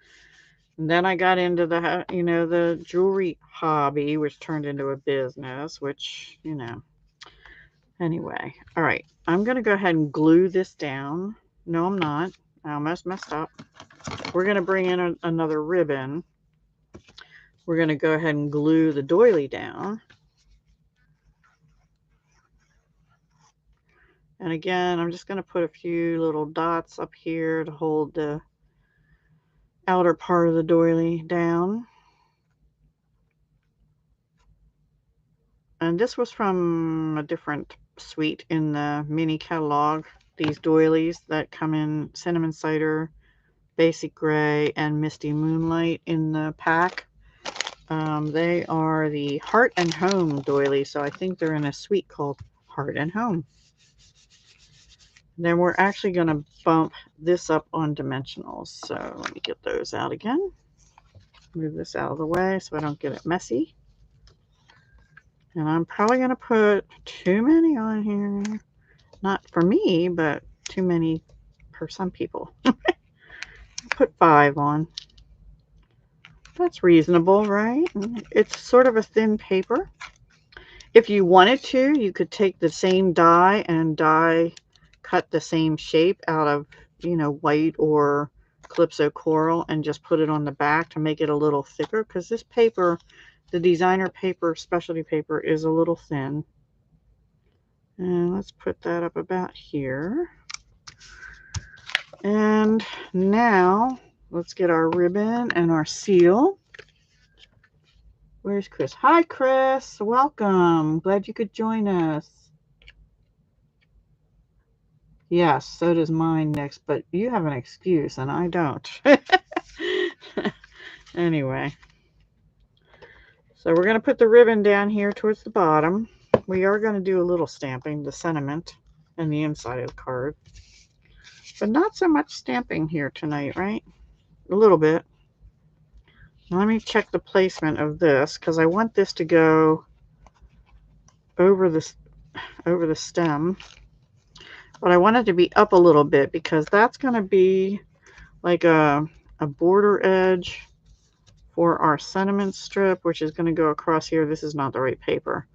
And then I got into the jewelry hobby, which turned into a business, which, anyway. All right, I'm going to go ahead and glue this down. No, I'm not. I almost messed up. We're going to bring in another ribbon. We're going to go ahead and glue the doily down. And again, I'm just going to put a few little dots up here to hold the outer part of the doily down. And this was from a different suite in the mini catalog. These doilies that come in Cinnamon Cider, Basic Gray, and Misty Moonlight in the pack. They are the Heart and Home doily, so I think they're in a suite called Heart and Home. Then we're actually going to bump this up on dimensionals. So let me get those out again. Move this out of the way so I don't get it messy. And I'm probably going to put too many on here. Not for me, but too many for some people. Put 5 on. That's reasonable, right? It's sort of a thin paper. If you wanted to, you could take the same die and cut the same shape out of, white or Calypso coral and just put it on the back to make it a little thicker, because this paper, the designer paper, specialty paper, is a little thin. And let's put that up about here. And now let's get our ribbon and our seal. Where's Chris? Hi, Chris. Welcome. Glad you could join us. Yes, so does mine next, but you have an excuse and I don't. Anyway, so we're going to put the ribbon down here towards the bottom. We are going to do a little stamping, the sentiment, and the inside of the card. But not so much stamping here tonight, right? A little bit. Now let me check the placement of this, because I want this to go over the stem. But I want it to be up a little bit, because that's going to be like a border edge for our sentiment strip, which is going to go across here. This is not the right paper,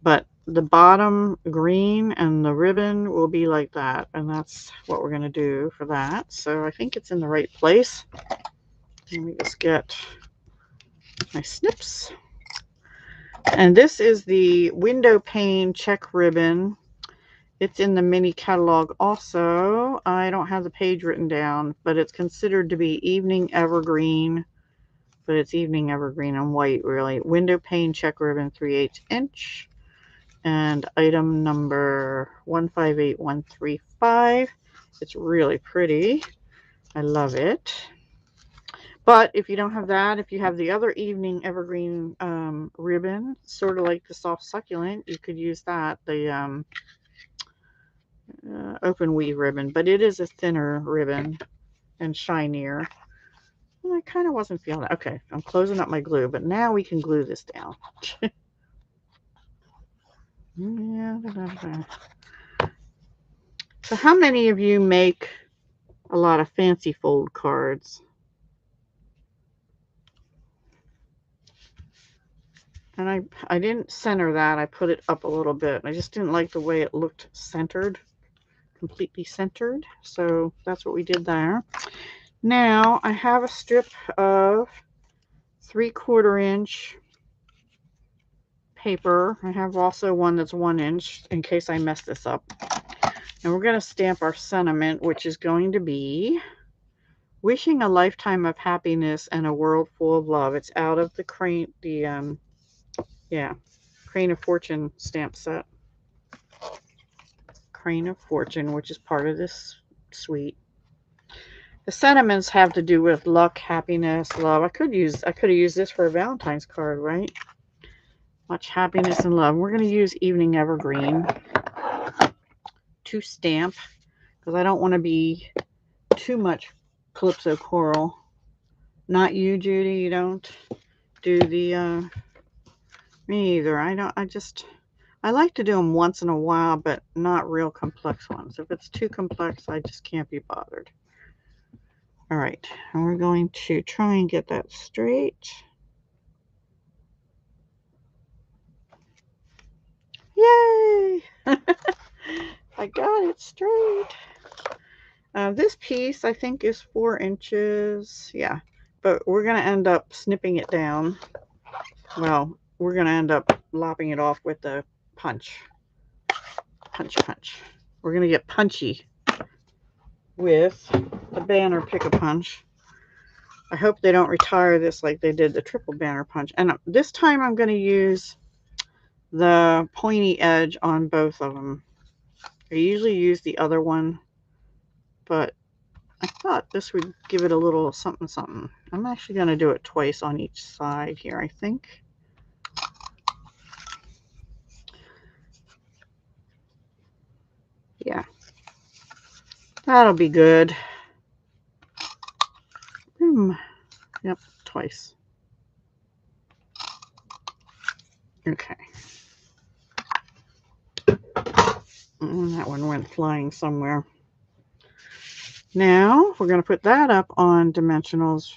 but the bottom green and the ribbon will be like that, and that's what we're going to do for that. So I think it's in the right place. Let me just get my snips. And this is the window pane check ribbon. It's in the mini catalog also. I don't have the page written down, but it's considered to be evening evergreen. But it's evening evergreen and white, really. Window pane check ribbon, 3/8 inch. And item number 158135. It's really pretty. I love it. But if you don't have that, if you have the other evening evergreen ribbon, sort of like the soft succulent, you could use that, the open weave ribbon. But it is a thinner ribbon and shinier. And I kind of wasn't feeling it. Okay, I'm closing up my glue, but now we can glue this down. So how many of you make a lot of fancy fold cards? And I didn't center that. I put it up a little bit. I just didn't like the way it looked centered, completely centered. So that's what we did there. Now I have a strip of 3/4 inch paper. I have also one that's 1 inch in case I mess this up. And we're going to stamp our sentiment, which is going to be wishing a lifetime of happiness and a world full of love. It's out of the Crane of Fortune stamp set. Crane of Fortune, which is part of this suite. The sentiments have to do with luck, happiness, love. I could have used this for a Valentine's card, right? Much happiness and love. We're going to use Evening Evergreen to stamp, because I don't want to be too much Calypso coral. Not you, Judy. You don't do the me either. I like to do them once in a while, but not real complex ones. If it's too complex, I just can't be bothered. All right, and we're going to try and get that straight. Yay! I got it straight. This piece, I think, is 4 inches. Yeah, but we're going to end up snipping it down. Well, we're going to end up lopping it off with the punch. Punch. We're going to get punchy with the banner pick-a-punch. I hope they don't retire this like they did the triple banner punch. And this time I'm going to use the pointy edge on both of them. I usually use the other one, but I thought this would give it a little something something. I'm actually going to do it twice on each side here, I think. Yeah, that'll be good. Yep, twice. Okay. That one went flying somewhere. Now we're going to put that up on dimensionals.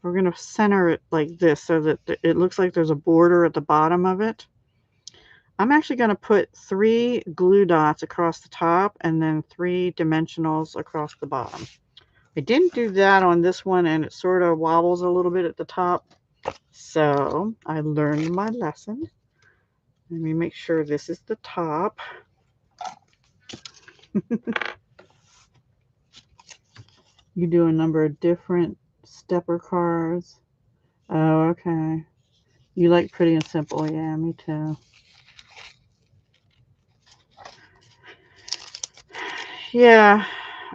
We're going to center it like this so that it looks like there's a border at the bottom of it. I'm actually going to put 3 glue dots across the top and then 3 dimensionals across the bottom. I didn't do that on this one, and it sort of wobbles a little bit at the top. So I learned my lesson. Let me make sure this is the top. You do a number of different stepper cards. Oh, okay. You like pretty and simple. Yeah, me too. Yeah,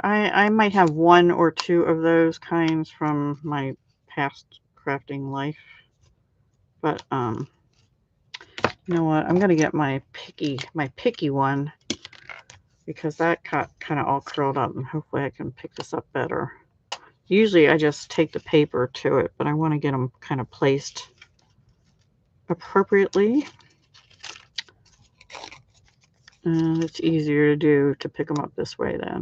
I might have 1 or 2 of those kinds from my past crafting life. But you know what? I'm gonna get my picky one, because that got kind of all curled up, and hopefully I can pick this up better. Usually I just take the paper to it, but I want to get them kind of placed appropriately. And it's easier to do to pick them up this way then.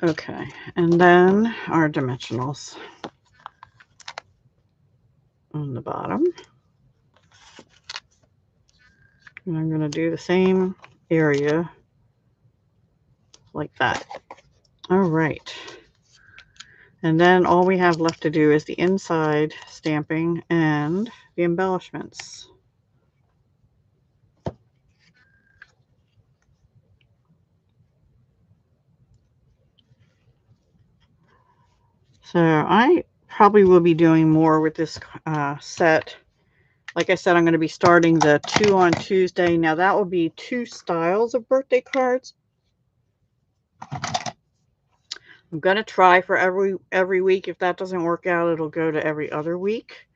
Okay, and then our dimensionals on the bottom. And I'm going to do the same area like that. All right. And then all we have left to do is the inside stamping and the embellishments. So I probably will be doing more with this set. Like I said, I'm going to be starting the 2 on Tuesday. Now that will be 2 styles of birthday cards. I'm going to try for every week. If that doesn't work out, it'll go to every other week.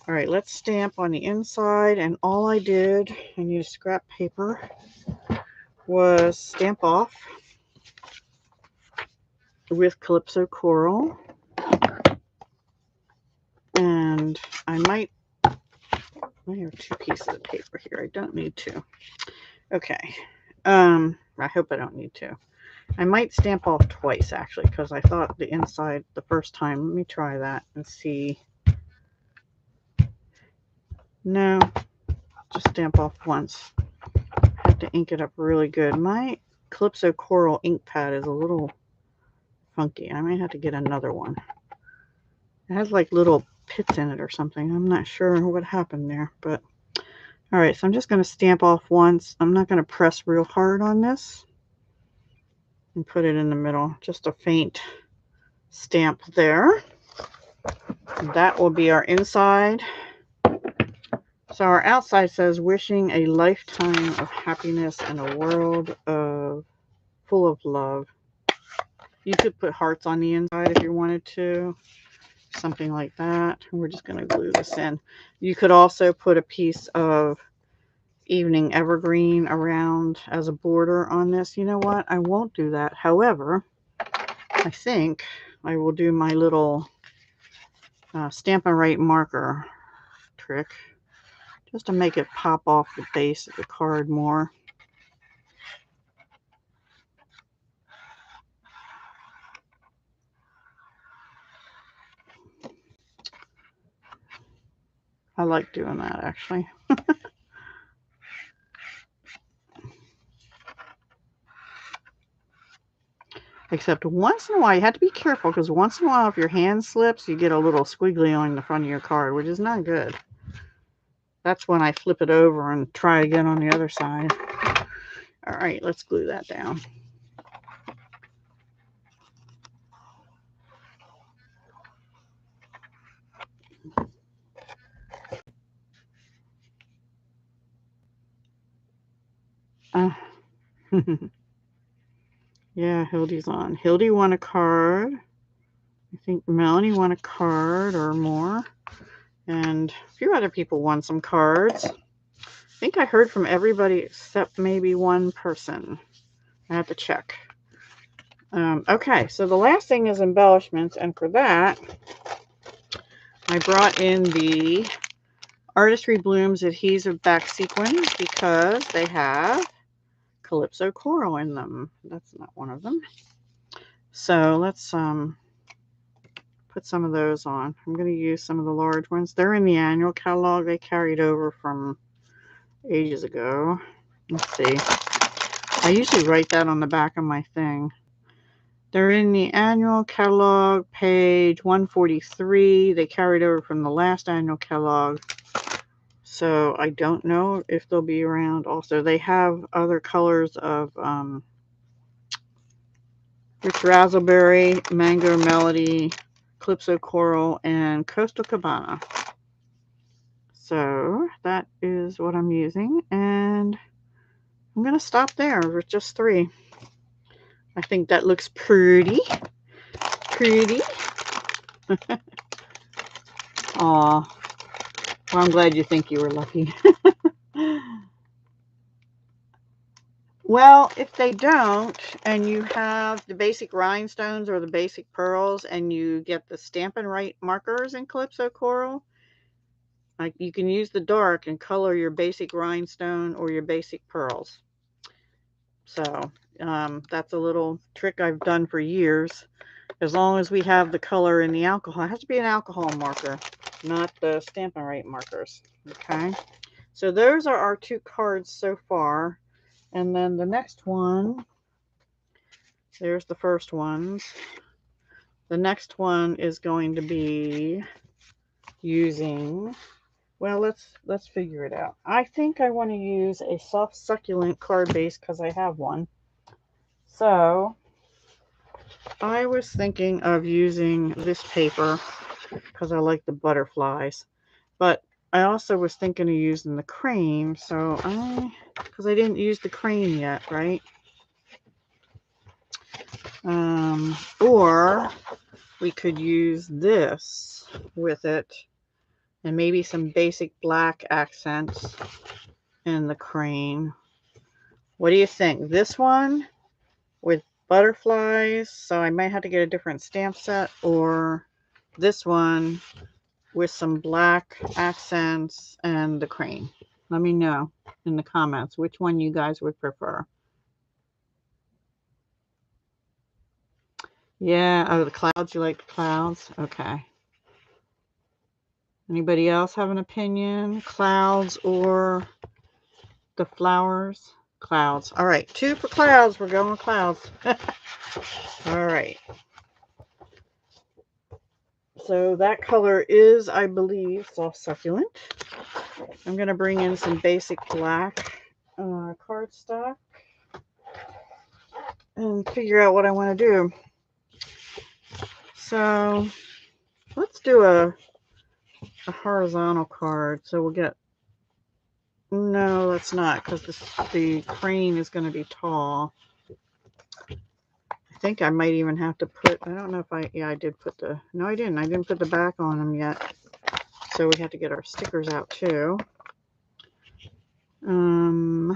All right, let's stamp on the inside. And all I did, I need a scrap paper, was stamp off with Calypso Coral. And I have 2 pieces of paper here. I don't need 2. Okay. I hope I don't need to. I might stamp off twice, actually, because I thought the inside the first time. Let me try that and see. No, just stamp off once. I have to ink it up really good. My Calypso Coral ink pad is a little funky. I might have to get another one. It has like little pits in it or something. I'm not sure what happened there, but all right, so I'm just going to stamp off once. I'm not going to press real hard on this. And put it in the middle. Just a faint stamp there. That will be our inside. So our outside says, wishing a lifetime of happiness and a world full of love. You could put hearts on the inside if you wanted to. Something like that. We're just going to glue this in. You could also put a piece of evening evergreen around as a border on this. You know what? I won't do that. However, I think I will do my little stamp and write marker trick just to make it pop off the base of the card more. I like doing that, actually. Except once in a while, you have to be careful, because once in a while, if your hand slips, you get a little squiggly on the front of your card, which is not good. That's when I flip it over and try again on the other side. All right, let's glue that down. Yeah, Hildy's on. Hildy won a card. I think Melanie won a card or more. And a few other people won some cards. I think I heard from everybody except maybe one person. I have to check. Okay, so the last thing is embellishments. And for that, I brought in the Artistry Blooms adhesive back sequins because they have Calypso Coral in them. That's not one of them. So let's put some of those on. I'm going to use some of the large ones. They're in the annual catalog. They carried over from ages ago. Let's see. I usually write that on the back of my thing. They're in the annual catalog, page 143. They carried over from the last annual catalog. So I don't know if they'll be around. Also, they have other colors of Rich Razzleberry, Mango Melody, Calypso Coral, and Coastal Cabana. So that is what I'm using, and I'm going to stop there with just 3. I think that looks pretty. Pretty. Aw. Well, I'm glad you think you were lucky. Well, if they don't, and you have the basic rhinestones or the basic pearls, and you get the Stampin' Right markers in Calypso Coral, like you can use the dark and color your basic rhinestone or your basic pearls. So that's a little trick I've done for years. As long as we have the color in the alcohol, it has to be an alcohol marker, not the Stampin' Right markers. Okay, so those are our 2 cards so far. And then the next one, there's the first ones. The next one is going to be using, well, let's figure it out. I think I want to use a soft succulent card base because I have one. So I was thinking of using this paper because I like the butterflies. But I also was thinking of using the crane. So because I didn't use the crane yet, right? Or we could use this with it and maybe some basic black accents in the crane. What do you think? This one with butterflies, so I might have to get a different stamp set, or this one with some black accents and the crane. Let me know in the comments which one you guys would prefer. Yeah, oh, the clouds. You like the clouds? Okay. Anybody else have an opinion? Clouds or the flowers? Clouds. All right, 2 for clouds. We're going with clouds. All right. So that color is, I believe, soft succulent. I'm going to bring in some basic black cardstock and figure out what I want to do. So let's do a horizontal card. So we'll get, no, let's not, because the crane is going to be tall. I think I might even have to put, I don't know if I did put the, no, I didn't put the back on them yet. So we have to get our stickers out too. And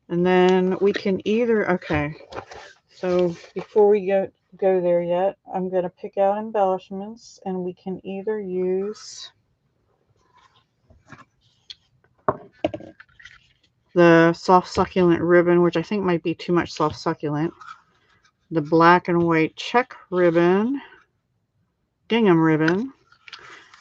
then we can either, okay, so before we go there yet, I'm going to pick out embellishments, and we can either use the soft succulent ribbon, which I think might be too much soft succulent, the black and white check ribbon, gingham ribbon,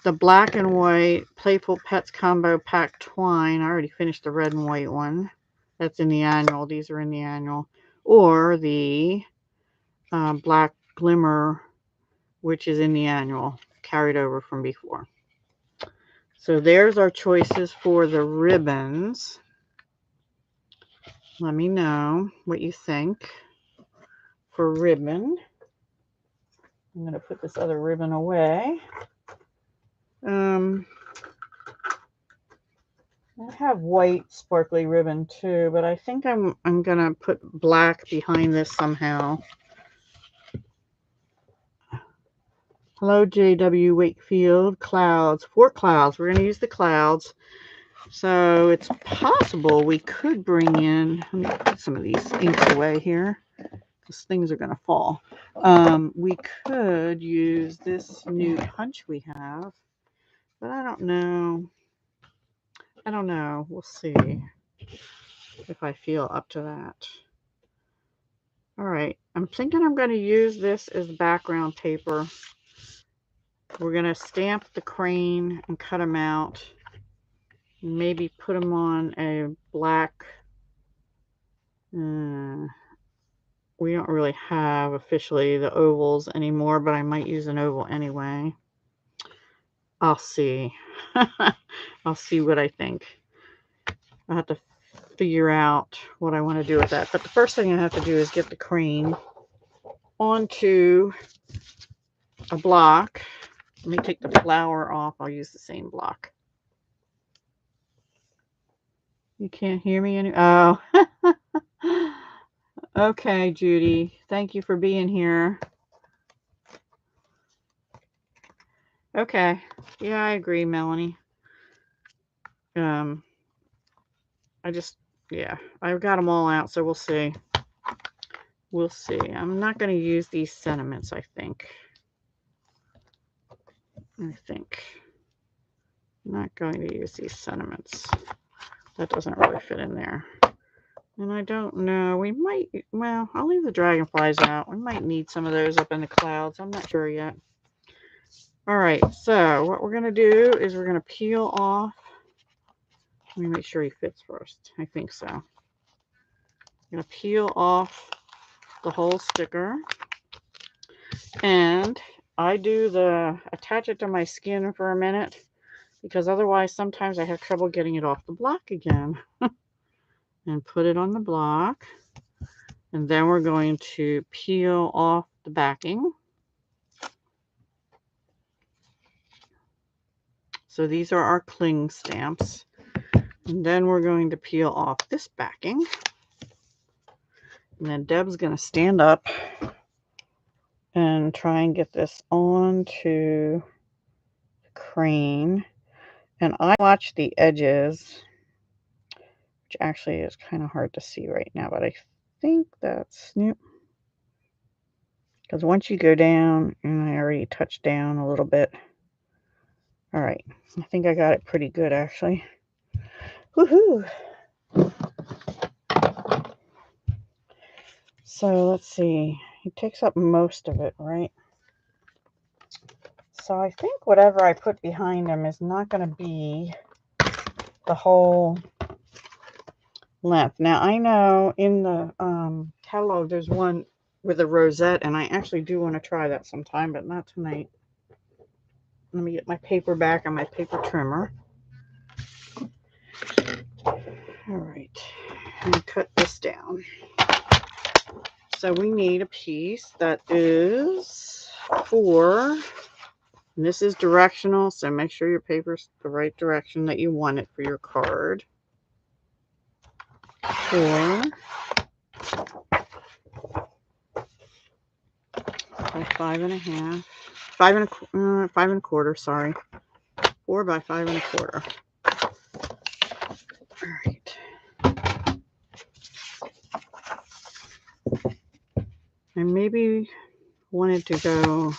the black and white Playful Pets Combo Pack Twine. I already finished the red and white one. That's in the annual. These are in the annual. Or the black glimmer, which is in the annual, carried over from before. So there's our choices for the ribbons. Let me know what you think for ribbon. I'm going to put this other ribbon away. I have white sparkly ribbon too, but I think I'm gonna put black behind this somehow. Hello, J.W. Wakefield. Clouds. 4 clouds. We're gonna use the clouds. So it's possible we could bring in, let me put some of these inks away here, because things are going to fall. We could use this new punch we have, but I don't know. I don't know. We'll see if I feel up to that. All right. I'm thinking I'm going to use this as background paper. We're going to stamp the crane and cut them out. Maybe put them on a black... we don't really have officially the ovals anymore, but I might use an oval anyway. I'll see. I'll see what I think. I'll have to figure out what I want to do with that. But the first thing I have to do is get the crane onto a block. Let me take the flower off. I'll use the same block. You can't hear me anymore. Oh. Okay, Judy. Thank you for being here. Okay. Yeah, I agree, Melanie. Yeah, I've got them all out, so we'll see. We'll see. I'm not going to use these sentiments, I think. I'm not going to use these sentiments. That doesn't really fit in there. And I don't know. We might, well, I'll leave the dragonflies out. We might need some of those up in the clouds. I'm not sure yet. All right, so what we're going to do is we're going to peel off. Let me make sure he fits first. I think so. I'm going to peel off the whole sticker. And I do attach it to my skin for a minute, because otherwise sometimes I have trouble getting it off the block again. And put it on the block. And then we're going to peel off the backing. So these are our cling stamps. And then we're going to peel off this backing. And then Deb's going to stand up and try and get this onto the crane. And I watch the edges, which actually is kind of hard to see right now, but I think that's, yep. Because once you go down, and I already touched down a little bit. All right, I think I got it pretty good, actually. Woohoo! So let's see. It takes up most of it, right? So I think whatever I put behind them is not going to be the whole length. Now, I know in the catalog there's one with a rosette, and I actually do want to try that sometime, but not tonight. Let me get my paper back and my paper trimmer. All right, and cut this down. So we need a piece that is 4, and this is directional, so make sure your paper's the right direction that you want it for your card. 4 by 5.5, 5.25, sorry. 4 by 5.25. All right. I maybe wanted to go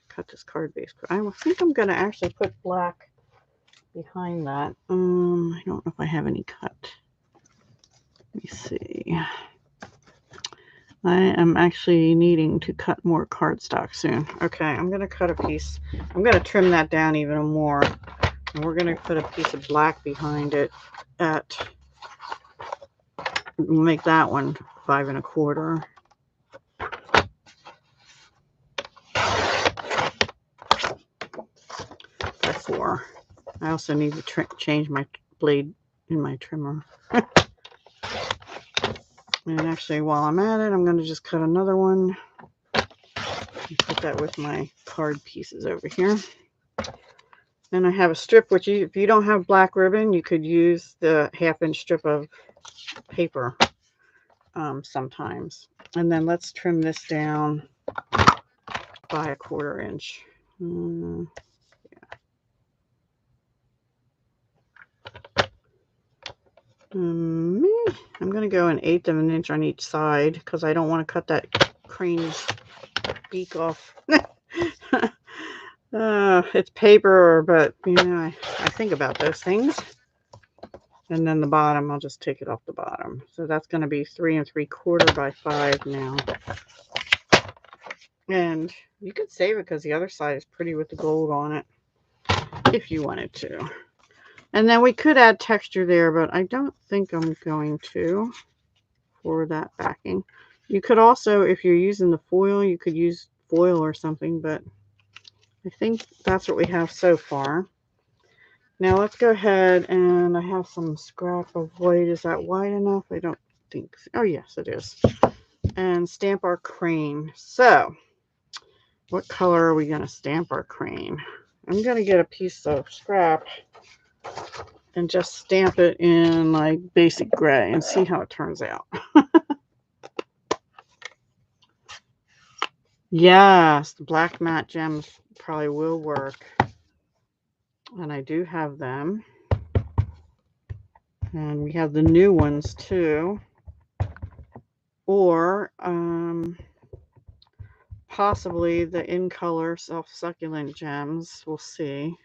cut this card base. I think I'm going to actually put black behind that. I don't know if I have any cut. Let me see. I am actually needing to cut more cardstock soon. Okay, I'm going to cut a piece. I'm going to trim that down even more. And we're going to put a piece of black behind it we'll make that one 5.25. By 4. I also need to change my blade in my trimmer. And actually, while I'm at it, I'm going to just cut another one. And put that with my card pieces over here. And I have a strip, which if you don't have black ribbon, you could use the 1/2-inch strip of paper sometimes. And then let's trim this down by a 1/4 inch. Yeah. I'm going to go 1/8 of an inch on each side because I don't want to cut that crane's beak off. It's paper, but you know, I think about those things. And then the bottom, I'll just take it off the bottom. So that's going to be 3 3/4 by 5 now. And you could save it because the other side is pretty with the gold on it if you wanted to. And then we could add texture there, but I don't think I'm going to for that backing. You could also, if you're using the foil, you could use foil or something, but I think that's what we have so far. Now let's go ahead, and I have some scrap of white. Is that white enough? I don't think so. Oh yes, it is. And stamp our crane. So what color are we going to stamp our crane? I'm going to get a piece of scrap and just stamp it in like basic gray and see how it turns out. Yes, the black matte gems probably will work. And I do have them. And we have the new ones too. Or possibly the in color self-succulent gems. We'll see.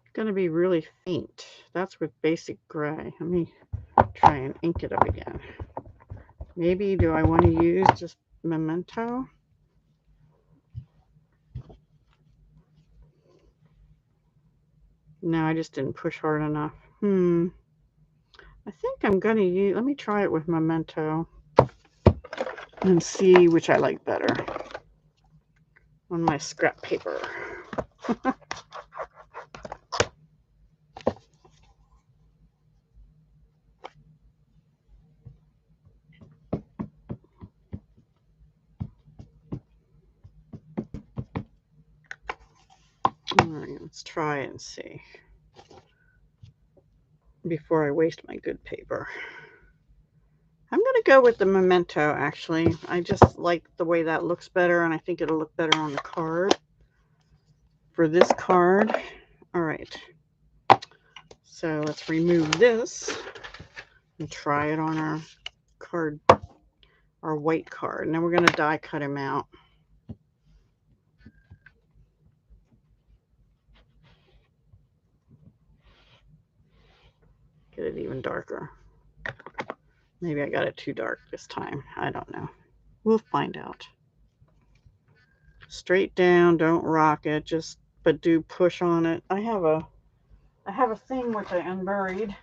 It's going to be really faint. That's with basic gray. Let me try and ink it up again. Maybe do I want to use just Memento? No, I just didn't push hard enough. I think I'm going to use, let me try it with Memento and see which I like better on my scrap paper. All right, let's try it and see before I waste my good paper. I'm going to go with the Memento, actually. I just like the way that looks better, and I think it'll look better on the card. For this card, all right. So let's remove this and try it on our card, our white card. Now we're going to die cut him out. Get it even darker. Maybe I got it too dark this time. I don't know. We'll find out. Straight down, don't rock it, just but do push on it. I have a thing which I unburied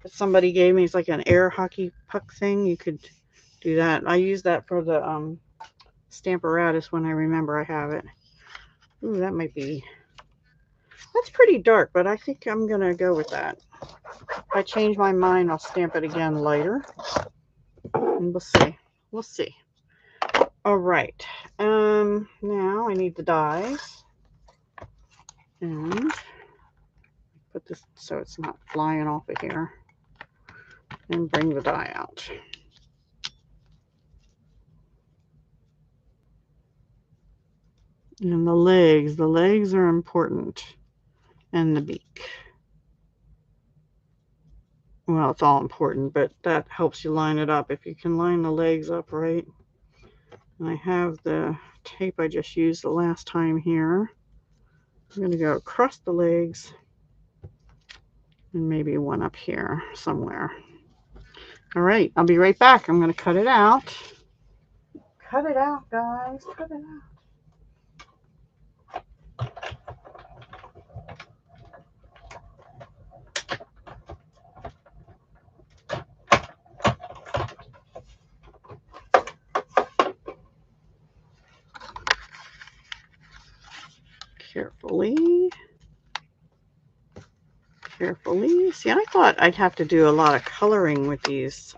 that somebody gave me. It's like an air hockey puck thing. You could do that. I use that for the Stamparatus when I remember I have it. Ooh, that might be, that's pretty dark, but I think I'm gonna go with that. If I change my mind, I'll stamp it again lighter. And we'll see. We'll see. All right. Now I need the dies. And put this so it's not flying off of here. And bring the die out. And the legs are important. And the beak. Well, it's all important, but that helps you line it up. If you can line the legs up right. And I have the tape I just used the last time here. I'm going to go across the legs and maybe one up here somewhere. All right, I'll be right back. I'm going to cut it out. Cut it out, guys. Cut it out. Carefully. Carefully. See, I thought I'd have to do a lot of coloring with these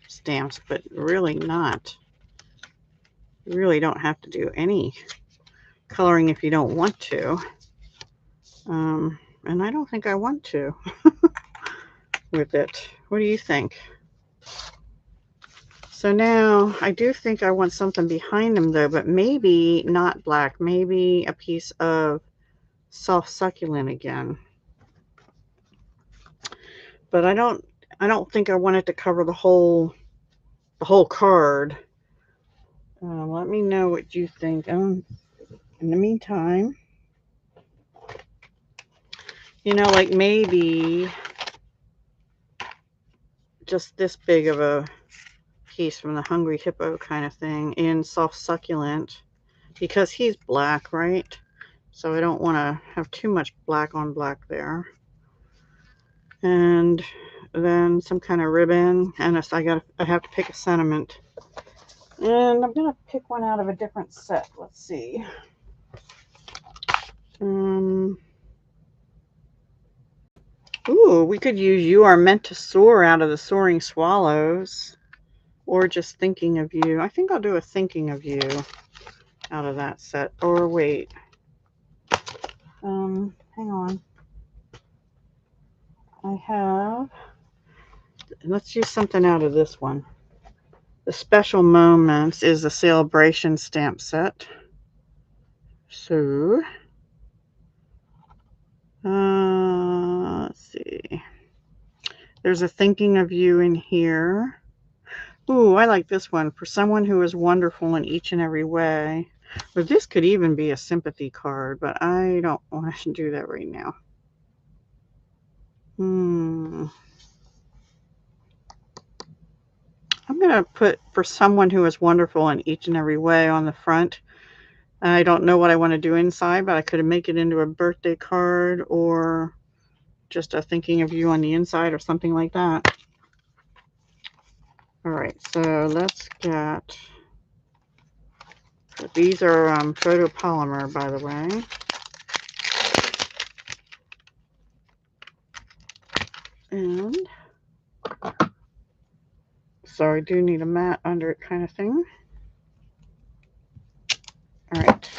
stamps, but really not. You really don't have to do any coloring if you don't want to. And I don't think I want to with it. What do you think? So now I do think I want something behind them though, but maybe not black, maybe a piece of soft succulent again. But I don't think I want it to cover the whole card. Let me know what you think. In the meantime, you know, like maybe just this big of a piece from the Hungry Hippo kind of thing in soft succulent, because he's black, right? So I don't want to have too much black on black there. And then some kind of ribbon, and I have to pick a sentiment. And I'm gonna pick one out of a different set. Let's see. Ooh, we could use You Are Meant to Soar out of the Soaring Swallows. Or just Thinking of You. I think I'll do a Thinking of You out of that set. Or wait. Hang on. Let's use something out of this one. The Special Moments is a Celebration stamp set. So, let's see. There's a Thinking of You in here. Ooh, I like this one. For Someone Who is Wonderful in Each and Every Way. Or this could even be a sympathy card, but I don't want to do that right now. I'm going to put For Someone Who is Wonderful in Each and Every Way on the front. I don't know what I want to do inside, but I could make it into a birthday card or just a Thinking of You on the inside or something like that. All right, so let's get, these are photopolymer, by the way. And so I do need a mat under it kind of thing. All right.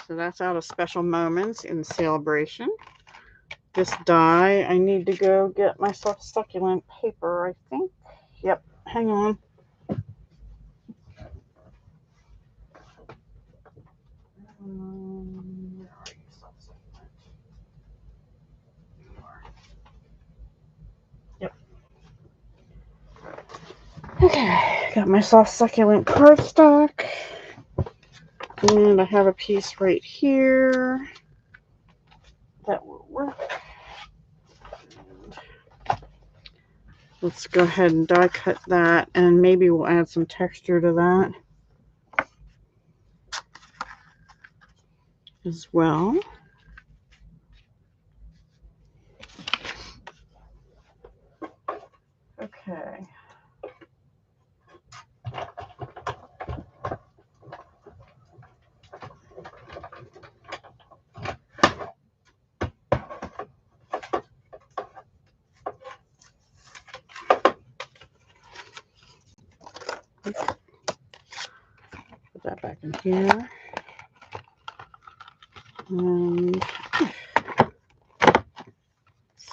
So that's out of Special Moments in Celebration. This die, I need to go get my soft succulent paper, I think. Yep, hang on. Yep. Okay, got my soft succulent cardstock. And I have a piece right here that will work. Let's go ahead and die cut that, and maybe we'll add some texture to that as well. Okay. Put that back in here. And let's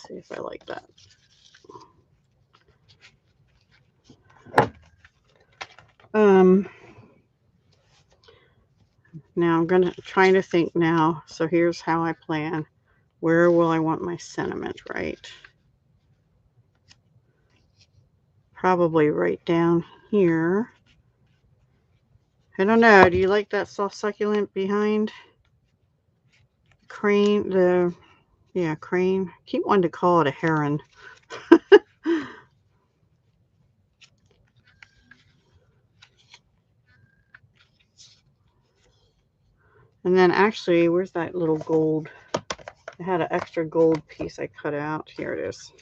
see if I like that. Now I'm trying to think now. So here's how I plan. Where will I want my sentiment, right? Probably right down here. I don't know. Do you like that soft succulent behind? Crane, crane. Keep wanting to call it a heron. And then actually, where's that little gold? I had an extra gold piece I cut out. Here it is.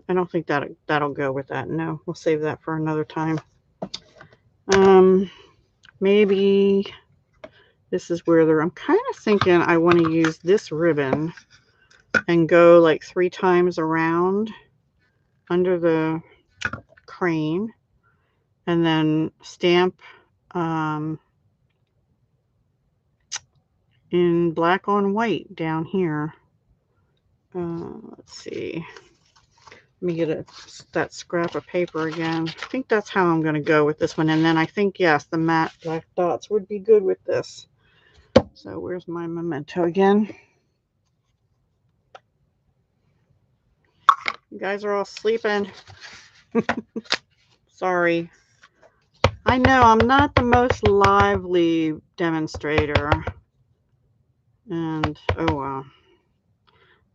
I don't think that'll go with that. No, we'll save that for another time. Maybe this is where I'm kind of thinking I want to use this ribbon and go like 3 times around under the crane. and then stamp in black on white down here. Let's see. Let me get that scrap of paper again. I think that's how I'm going to go with this one. And then I think, yes, the matte black dots would be good with this. So where's my memento again? You guys are all sleeping. Sorry. I know I'm not the most lively demonstrator. And, oh wow.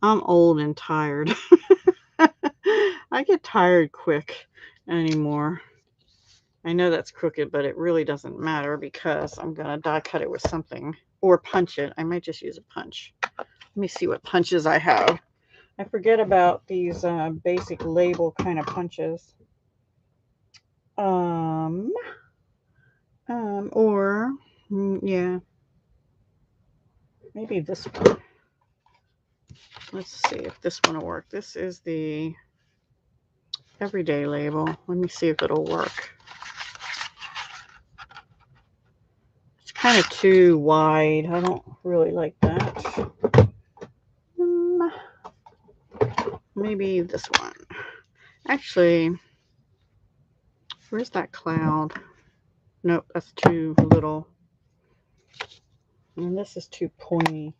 I'm old and tired. I get tired quick anymore. I know that's crooked, but it really doesn't matter because I'm going to die cut it with something or punch it. I might just use a punch. Let me see what punches I have. I forget about these basic label kind of punches. Yeah, maybe this one. Let's see if this one will work. This is the everyday label. Let me see if it'll work. It's kind of too wide. I don't really like that. Maybe this one. Actually, where's that cloud? Nope, that's too little. And this is too pointy.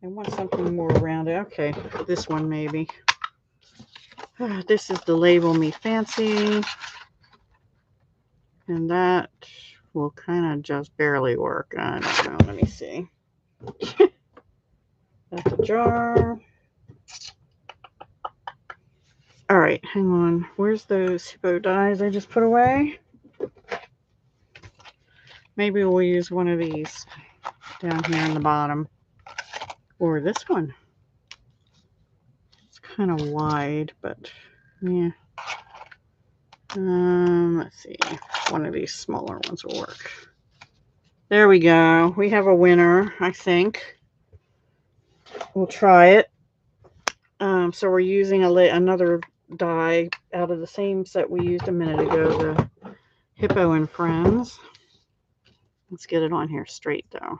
I want something more rounded. Okay, this one maybe. This is the Label Me Fancy. And that will kind of just barely work. I don't know. Let me see. That's a jar. All right, hang on. Where's those hippo dies I just put away? Maybe we'll use one of these down here in the bottom. Or this one. It's kind of wide, but yeah. Let's see. One of these smaller ones will work. There we go. We have a winner, I think. We'll try it. So we're using another die out of the same set we used a minute ago, the Hippo and Friends. Let's get it on here straight, though.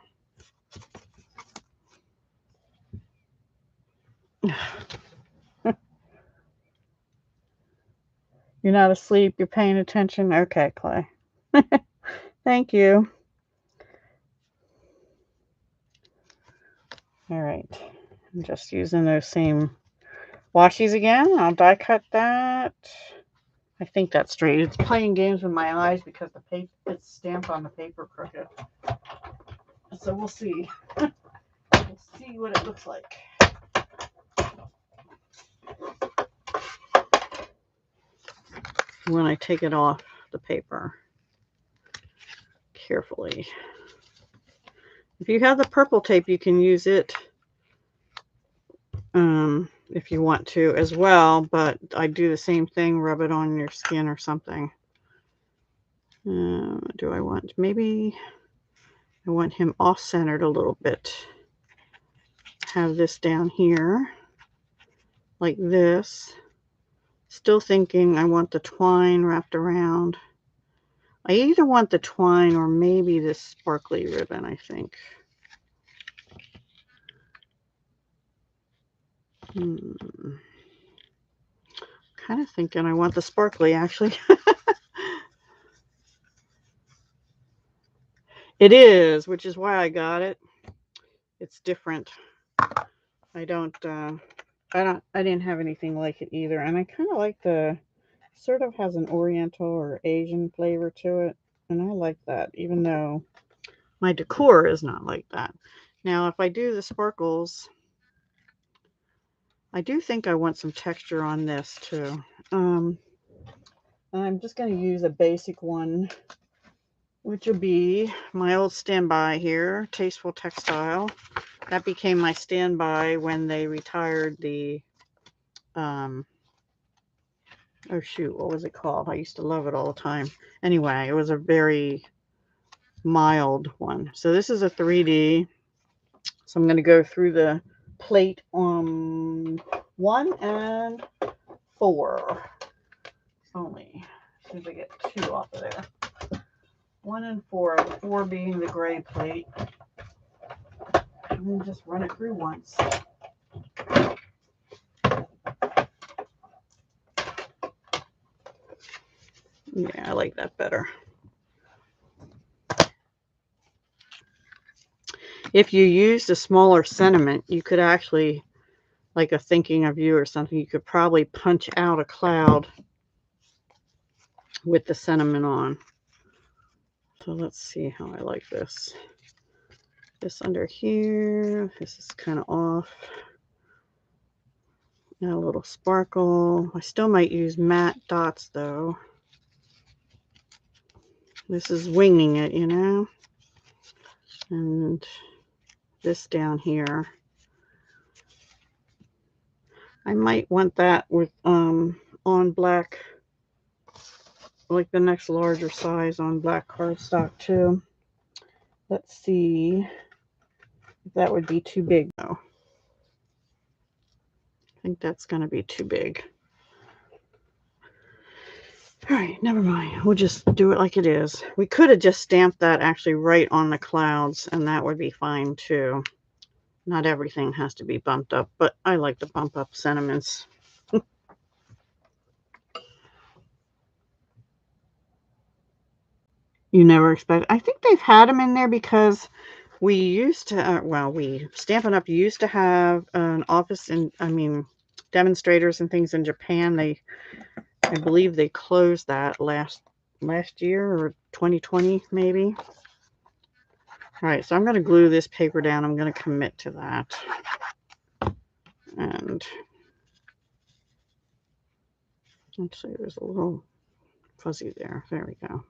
You're not asleep. You're paying attention. Okay, Clay. Thank you. All right. I'm just using those same washies again. I'll die cut that. I think that's straight. It's playing games with my eyes because the paper, it's stamped on the paper crooked. So we'll see. We'll see what it looks like. When I take it off the paper carefully. If you have the purple tape, you can use it if you want to as well, but I do the same thing, rub it on your skin or something. Do I want, maybe I want him off-centered a little bit. Have this down here like this. Still thinking I want the twine wrapped around. I either want the twine or maybe this sparkly ribbon, I think. Kind of thinking I want the sparkly, actually. It is, which is why I got it. It's different. I didn't have anything like it either. And I kind of like sort of has an Oriental or Asian flavor to it. And I like that, even though my decor is not like that. Now, if I do the sparkles, I do think I want some texture on this too. I'm just going to use a basic one, which will be my old standby here, Tasteful Textile. That became my standby when they retired the, oh shoot, what was it called? I used to love it all the time. Anyway, it was a very mild one. So this is a 3D. So I'm going to go through the plate on 1 and 4 only. See if I get 2 off of there. 1 and 4, the 4 being the gray plate. And then just run it through once. Yeah, I like that better. If you used a smaller sentiment, you could actually, like a thinking of you or something, you could probably punch out a cloud with the sentiment on. So let's see how I like this. This under here, this is kind of off. Got a little sparkle. I still might use matte dots though. This is winging it, you know. And this down here. I might want that with on black, like the next larger size on black cardstock too. Let's see if that would be too big though. I think that's going to be too big. All right, never mind. We'll just do it like it is. We could have just stamped that actually right on the clouds, and that would be fine too. Not everything has to be bumped up, but I like to bump up sentiments. You never expect. I think they've had them in there because we used to, we Stampin' Up! Used to have an office in, demonstrators and things in Japan. I believe they closed that last year or 2020 maybe. All right, so I'm going to glue this paper down. I'm going to commit to that. And let's see, there's a little fuzzy there. There we go.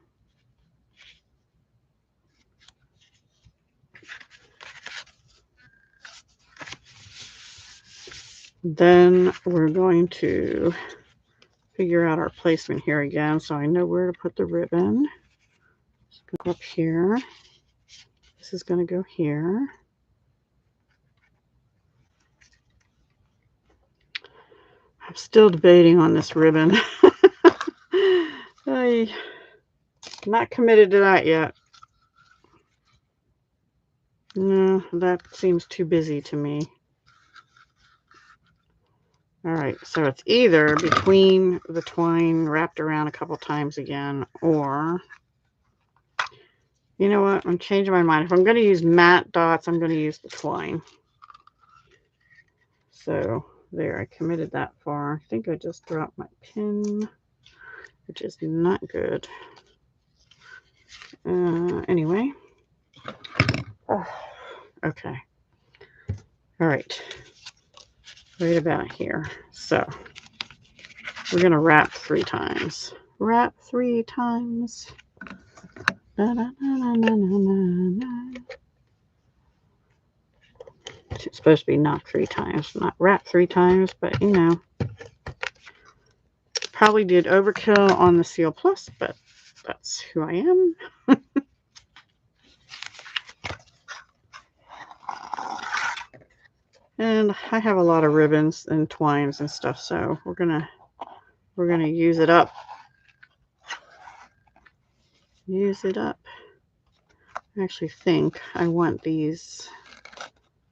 Then we're going to figure out our placement here again, so I know where to put the ribbon. It's going to go up here. This is going to go here. I'm still debating on this ribbon. I'm not committed to that yet. No, that seems too busy to me. All right, so it's either between the twine wrapped around a couple times again, or, you know what, I'm changing my mind. If I'm going to use matte dots, I'm going to use the twine. So there, I committed that far. I think I just dropped my pin, which is not good. Anyway. Okay. All right. Right about here. So we're going to wrap 3 times. Wrap 3 times. Da, da, da, da, da, da. It's supposed to be knock 3 times, not wrap 3 times, but you know. Probably did overkill on the Seal Plus, but that's who I am. And I have a lot of ribbons and twines and stuff, so we're gonna use it up. Use it up. I actually think I want these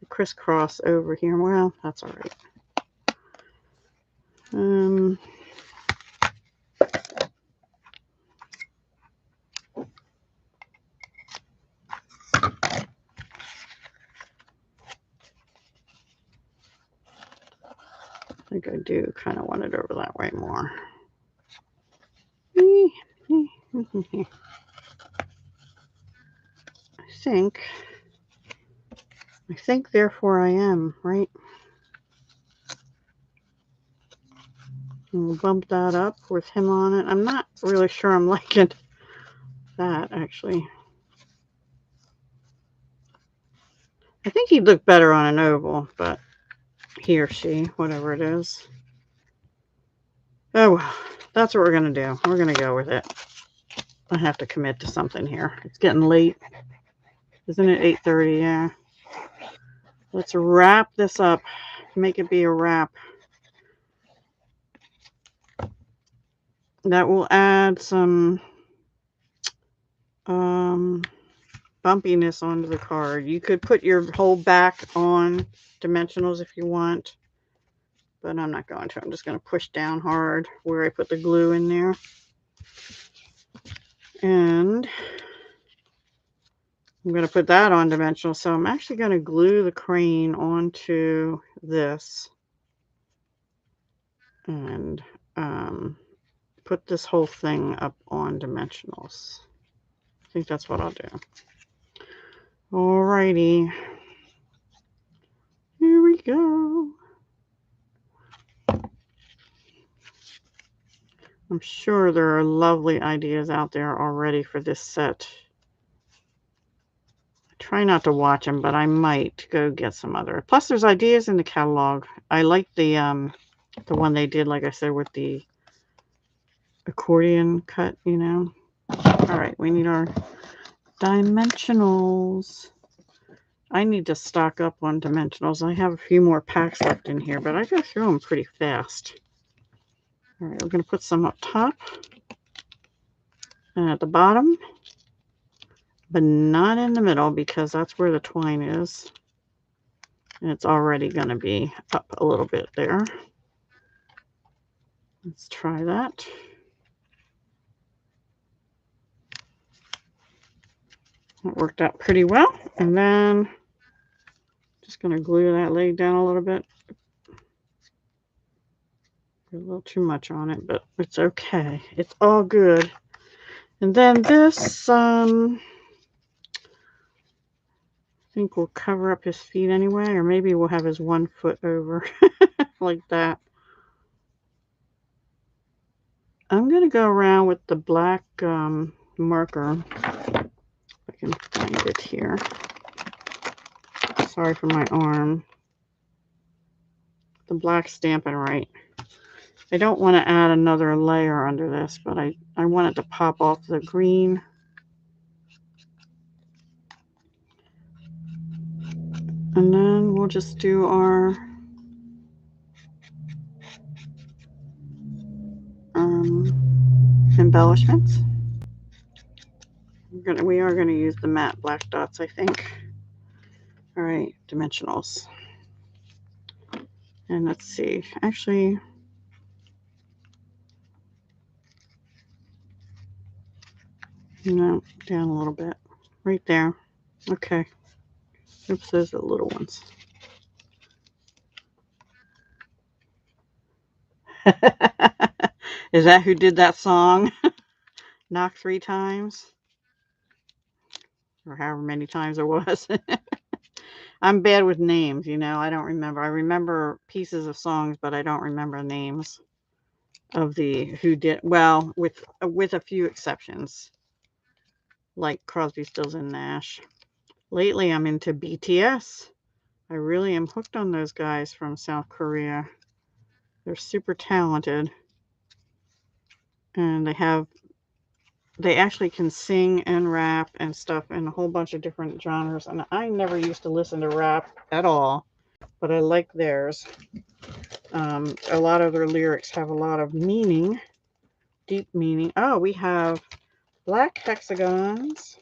crisscross over here. Well, that's all right. I think I do kind of want it over that way more. I think therefore I am, right? We'll bump that up with him on it. I'm not really sure I'm liking that, actually. I think he'd look better on an oval, but he or she, whatever it is. Oh, well, that's what we're going to do. We're going to go with it. I have to commit to something here. It's getting late. Isn't it 8:30? Yeah. Let's wrap this up. Make it be a wrap. that will add some bumpiness onto the card. You could put your whole back on dimensionals if you want, but I'm not going to. I'm just going to push down hard where I put the glue in there. And I'm going to put that on dimensional. So I'm actually going to glue the crane onto this and put this whole thing up on dimensionals. I think that's what I'll do. Alrighty. Here we go. I'm sure there are lovely ideas out there already for this set. I try not to watch them, but I might go get some other. Plus, there's ideas in the catalog. I like the one they did, like I said, with the accordion cut, you know. All right, we need our dimensionals. I need to stock up on dimensionals. I have a few more packs left in here, but I go through them pretty fast. All right, we're going to put some up top and at the bottom, but not in the middle because that's where the twine is. And it's already going to be up a little bit there. Let's try that. That worked out pretty well. And then just going to glue that leg down a little bit. A little too much on it, but it's okay. It's all good. And then this, I think we'll cover up his feet anyway, or maybe we'll have his one foot over like that. I'm going to go around with the black marker. If I can find it here. Sorry for my arm. The black Stampin' Right. I don't want to add another layer under this, but I want it to pop off the green. And then we'll just do our embellishments. We are going to use the matte black dots, I think. All right, dimensionals. And let's see. Actually, no, down a little bit. Right there. Okay. Oops, those are the little ones. Is that who did that song? Knock 3 times? Or however many times there was. I'm bad with names, you know. I don't remember. I remember pieces of songs, but I don't remember names of the who did. Well, with a few exceptions, like Crosby, Stills, and Nash. Lately, I'm into BTS. I really am hooked on those guys from South Korea. They're super talented, and they actually can sing and rap and stuff in a whole bunch of different genres. And I never used to listen to rap at all, but I like theirs. A lot of their lyrics have a lot of meaning, deep meaning. Oh, we have black hexagons.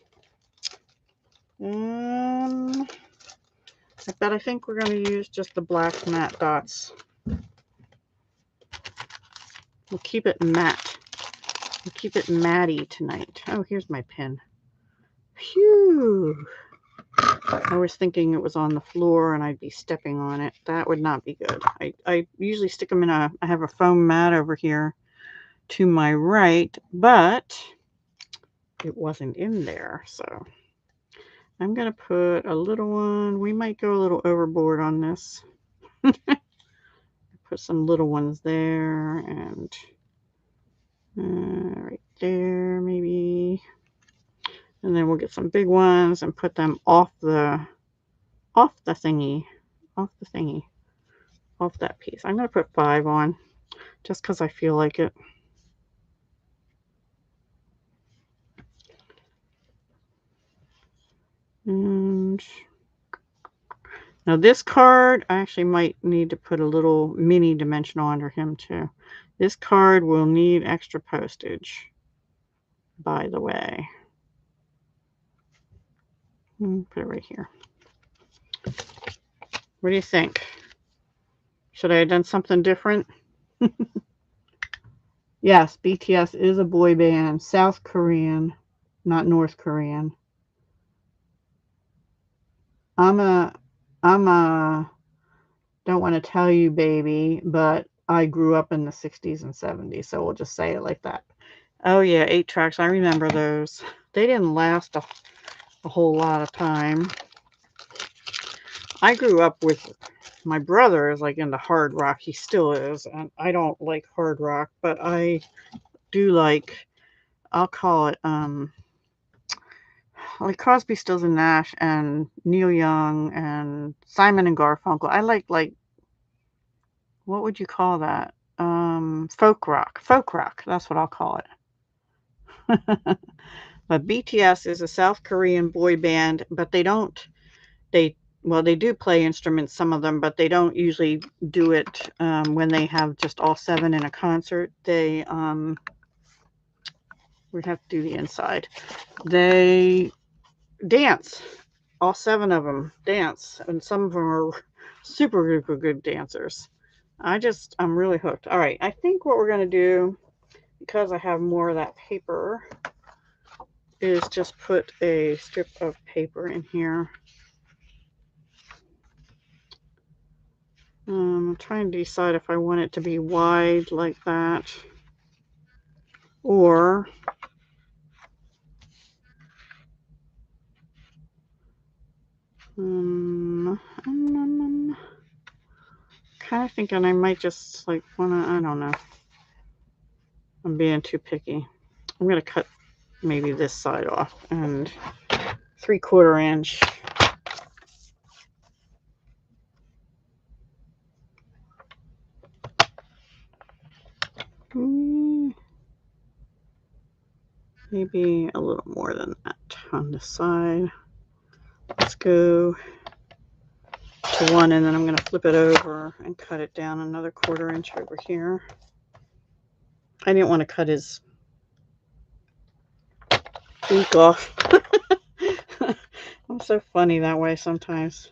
But I think we're going to use just the black matte dots. We'll keep it matte. We'll keep it matty tonight. Oh, here's my pen. Phew. I was thinking it was on the floor and I'd be stepping on it. That would not be good. I usually stick them in I have a foam mat over here to my right, but it wasn't in there. So I'm going to put a little one. We might go a little overboard on this. Put some little ones there and right there maybe. And then we'll get some big ones and put them off the thingy, off that piece. I'm going to put 5 on just because I feel like it. And now this card, I actually might need to put a little mini dimensional under him too. This card will need extra postage, by the way. Put it right here. What do you think? Should I have done something different? Yes, BTS is a boy band. South Korean, not North Korean. I'm a don't want to tell you, baby, but I grew up in the 60s and 70s, so we'll just say it like that. Oh, yeah, 8 tracks. I remember those. They didn't last a whole lot of time. I grew up with my brother is like into hard rock. He still is, and I don't like hard rock, but I do like, I'll call it, like Crosby, Stills and Nash and Neil Young and Simon and Garfunkel. I like, what would you call that? Folk rock. Folk rock. That's what I'll call it. But BTS is a South Korean boy band, but they do play instruments, some of them, but they don't usually do it when they have just all 7 in a concert. We have to do the inside. They dance. All 7 of them dance, and some of them are super, super good dancers. I'm really hooked. All right, I think what we're going to do, because I have more of that paper, is just put a strip of paper in here. I'm trying to decide if I want it to be wide like that, or I'm kind of thinking I might just like wanna, I don't know. I'm being too picky. I'm gonna cut maybe this side off and 3/4 inch. Maybe a little more than that on the side. Let's go to 1, and then I'm going to flip it over and cut it down another 1/4 inch over here. I didn't want to cut his beak off. I'm so funny that way sometimes.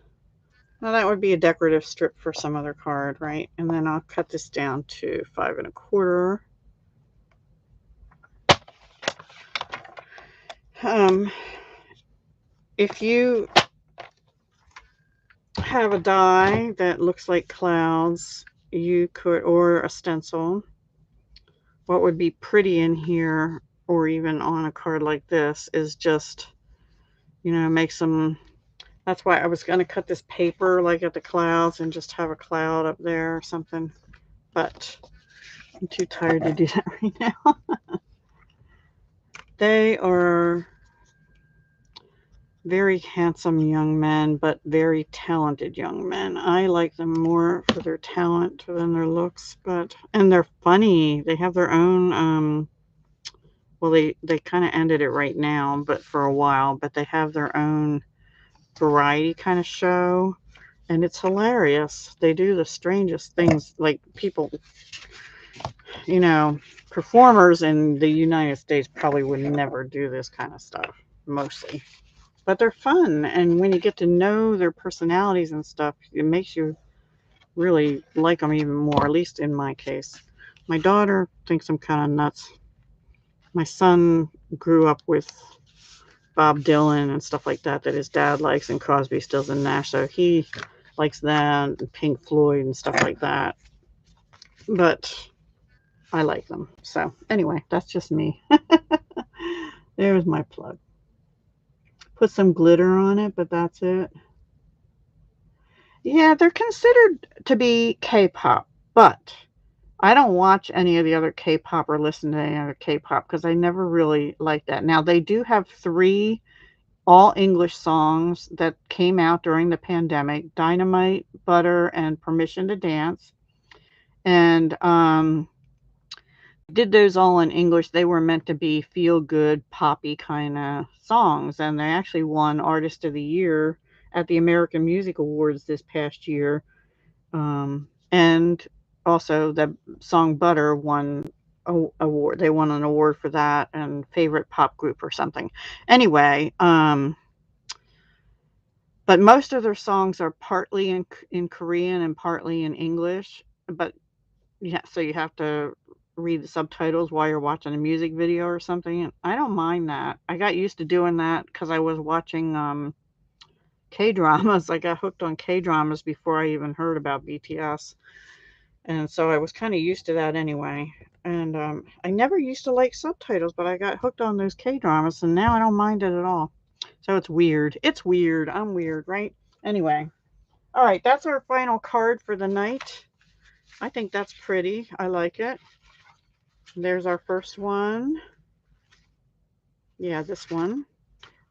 Now that would be a decorative strip for some other card, right? And then I'll cut this down to 5 1/4. If you have a die that looks like clouds, you could, or a stencil, what would be pretty in here, or even on a card like this, is just, make some, that's why I was going to cut this paper like at the clouds and just have a cloud up there or something, but I'm too tired to do that right now. They are very handsome young men, but very talented young men. I like them more for their talent than their looks, and they're funny. They have their own, well, they kind of ended it right now, but for a while, but they have their own variety kind of show, and it's hilarious. They do the strangest things, like people, performers in the United States probably would never do this kind of stuff, mostly. But they're fun, and when you get to know their personalities and stuff, it makes you really like them even more, at least in my case. My daughter thinks I'm kind of nuts. My son grew up with Bob Dylan and stuff like that his dad likes, and Crosby, Stills and Nash, so he likes that, and Pink Floyd and stuff like that. But I like them. So anyway, that's just me. There's my plug. Put some glitter on it, but that's it. Yeah, they're considered to be K-pop, but I don't watch any of the other K-pop or listen to any other K-pop because I never really liked that. Now, they do have 3 all English songs that came out during the pandemic: Dynamite, Butter, and Permission to Dance. And did those all in English. They were meant to be feel-good, poppy kind of songs, and they actually won Artist of the Year at the American Music Awards this past year. And also the song Butter won an award. They won an award for that and favorite pop group or something. Anyway, but most of their songs are partly in Korean and partly in English. But yeah, so you have to read the subtitles while you're watching a music video or something. And I don't mind that. I got used to doing that because I was watching K-dramas. I got hooked on K-dramas before I even heard about BTS. And so I was kind of used to that anyway. And I never used to like subtitles, but I got hooked on those K-dramas, and now I don't mind it at all. So it's weird. It's weird. I'm weird, right? Anyway. All right, that's our final card for the night. I think that's pretty. I like it. There's our first one. Yeah, this one.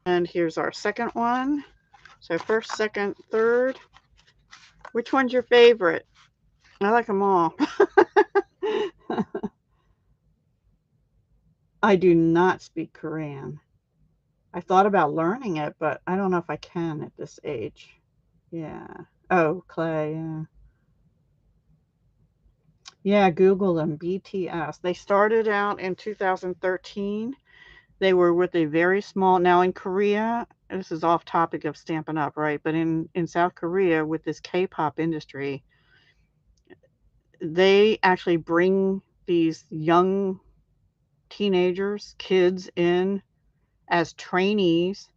And here's our second one. So first, second, third. Which one's your favorite? I like them all. I do not speak Korean. I thought about learning it, but I don't know if I can at this age. Yeah. Oh, Clay. Yeah. Yeah, Google them. BTS. They started out in 2013. They were with a very small, now in Korea, this is off topic of Stampin' Up, right? But in South Korea, with this K-pop industry, they actually bring these young teenagers, kids in as trainees.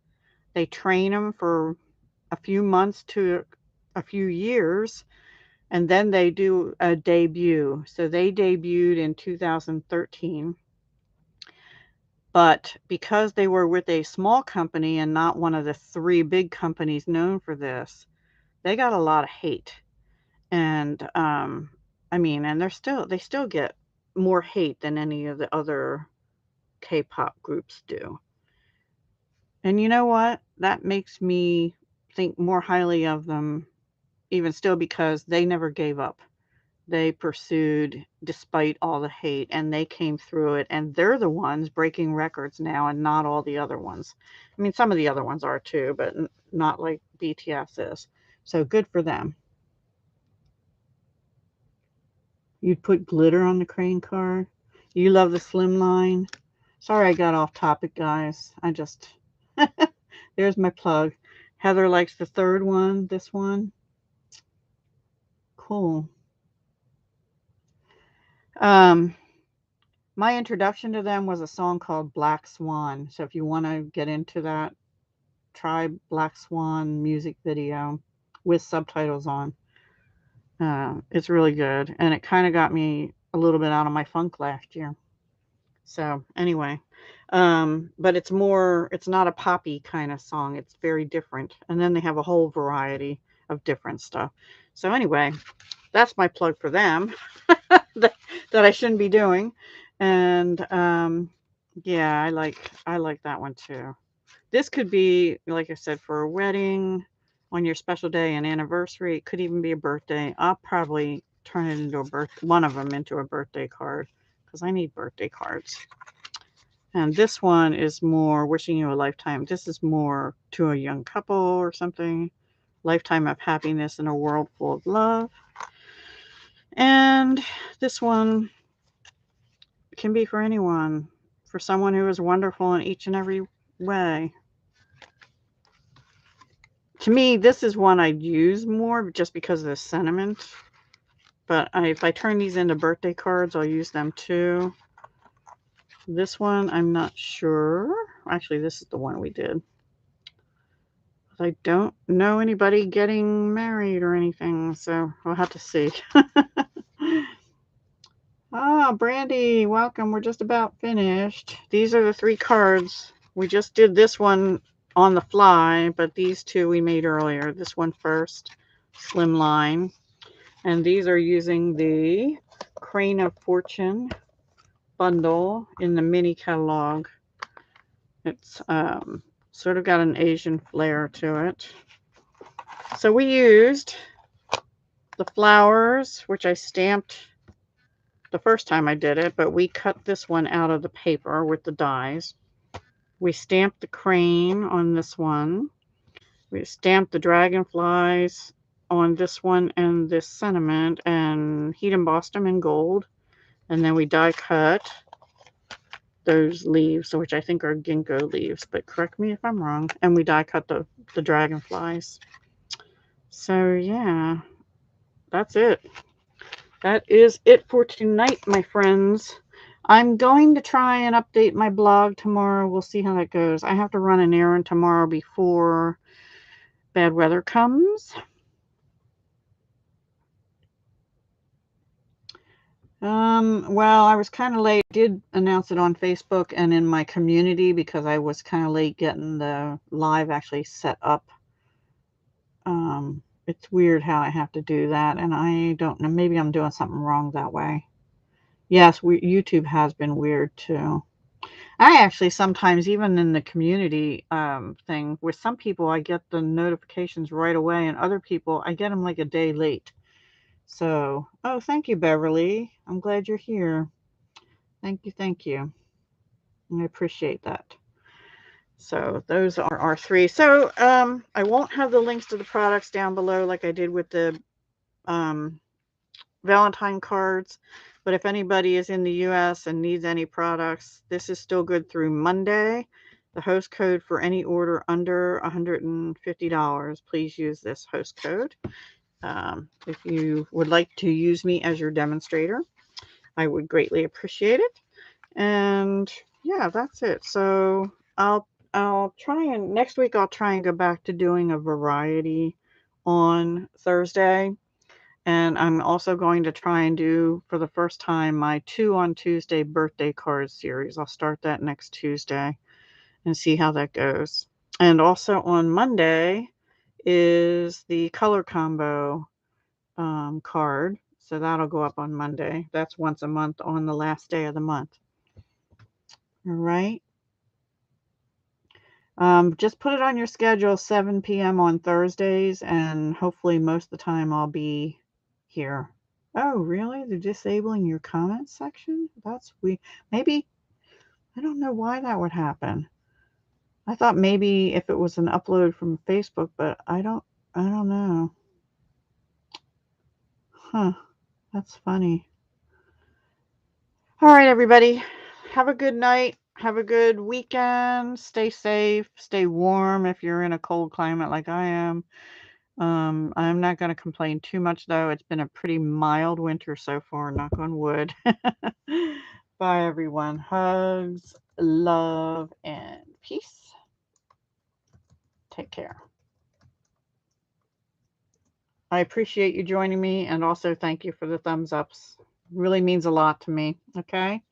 They train them for a few months to a few years, and then they do a debut. So they debuted in 2013. But because they were with a small company and not one of the 3 big companies known for this, they got a lot of hate. And I mean, and they still get more hate than any of the other K-pop groups do. And you know what? That makes me think more highly of them even still, because they never gave up. They pursued despite all the hate, and they came through it, and they're the ones breaking records now and not all the other ones. I mean, some of the other ones are too, but not like BTS is. So good for them. You'd put glitter on the crane card. You love the Slimline. Sorry I got off topic, guys. I just... There's my plug. Heather likes the third one, this one. Cool. My introduction to them was a song called Black Swan. So if you want to get into that, try Black Swan music video with subtitles on. It's really good. And it kind of got me a little bit out of my funk last year. So anyway, but it's not a poppy kind of song. It's very different. And then they have a whole variety of different stuff. So anyway, that's my plug for them that I shouldn't be doing. And yeah, I like that one too. This could be, like I said, for a wedding, on your special day, an anniversary. It could even be a birthday. I'll probably turn it into one of them into a birthday card, because I need birthday cards. And this one is more wishing you a lifetime. This is more to a young couple or something. Lifetime of happiness in a world full of love. And this one can be for anyone, for someone who is wonderful in each and every way. To me, this is one I'd use more just because of the sentiment. But if I turn these into birthday cards, I'll use them too. This one, I'm not sure. Actually, this is the one we did. I don't know anybody getting married or anything, so we'll have to see. Ah, Brandy, welcome. We're just about finished. These are the 3 cards. We just did this one on the fly, but these 2 we made earlier. This one first, Slimline. And these are using the Crane of Fortune bundle in the mini catalog. It's sort of got an Asian flair to it. So we used the flowers, which I stamped the first time I did it, but we cut this one out of the paper with the dies. We stamped the crane on this one. We stamped the dragonflies on this one and this sentiment and heat embossed them in gold. And then we die cut those leaves, which I think are ginkgo leaves, but correct me if I'm wrong. And we die cut the dragonflies. So yeah, that's it. That is it for tonight, my friends. I'm going to try and update my blog tomorrow. We'll see how that goes. I have to run an errand tomorrow before bad weather comes. Well, I was kind of late. I did announce it on Facebook and in my community because I was kind of late getting the live actually set up. It's weird how I have to do that, and I don't know. Maybe I'm doing something wrong that way. Yes, YouTube has been weird too. I actually sometimes, even in the community thing, with some people I get the notifications right away, and other people I get them like a day late. So, oh, thank you, Beverly. I'm glad you're here. Thank you, thank you. I appreciate that. So those are our three. So I won't have the links to the products down below like I did with the Valentine cards. But if anybody is in the US and needs any products, this is still good through Monday. The host code for any order under $150, please use this host code. If you would like to use me as your demonstrator, I would greatly appreciate it. And yeah, that's it. So I'll try and next week I'll try and go back to doing a variety on Thursday. And I'm also going to try and do, for the first time, my 2 on Tuesday birthday cards series. I'll start that next Tuesday and see how that goes. And also on Monday is the color combo card. So that'll go up on Monday. That's once a month on the last day of the month. All right. Just put it on your schedule, 7 p.m. on Thursdays, and hopefully most of the time I'll be here. Oh, really? They're disabling your comment section? That's weird. Maybe, I don't know why that would happen. I thought maybe if it was an upload from Facebook, but I don't know. Huh, that's funny. All right, everybody. Have a good night. Have a good weekend. Stay safe. Stay warm if you're in a cold climate like I am. I'm not going to complain too much, though. It's been a pretty mild winter so far, knock on wood. Bye, everyone. Hugs, love, and peace. Take care. I appreciate you joining me, and also thank you for the thumbs ups. It really means a lot to me. Okay?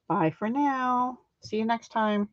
Bye for now. See you next time.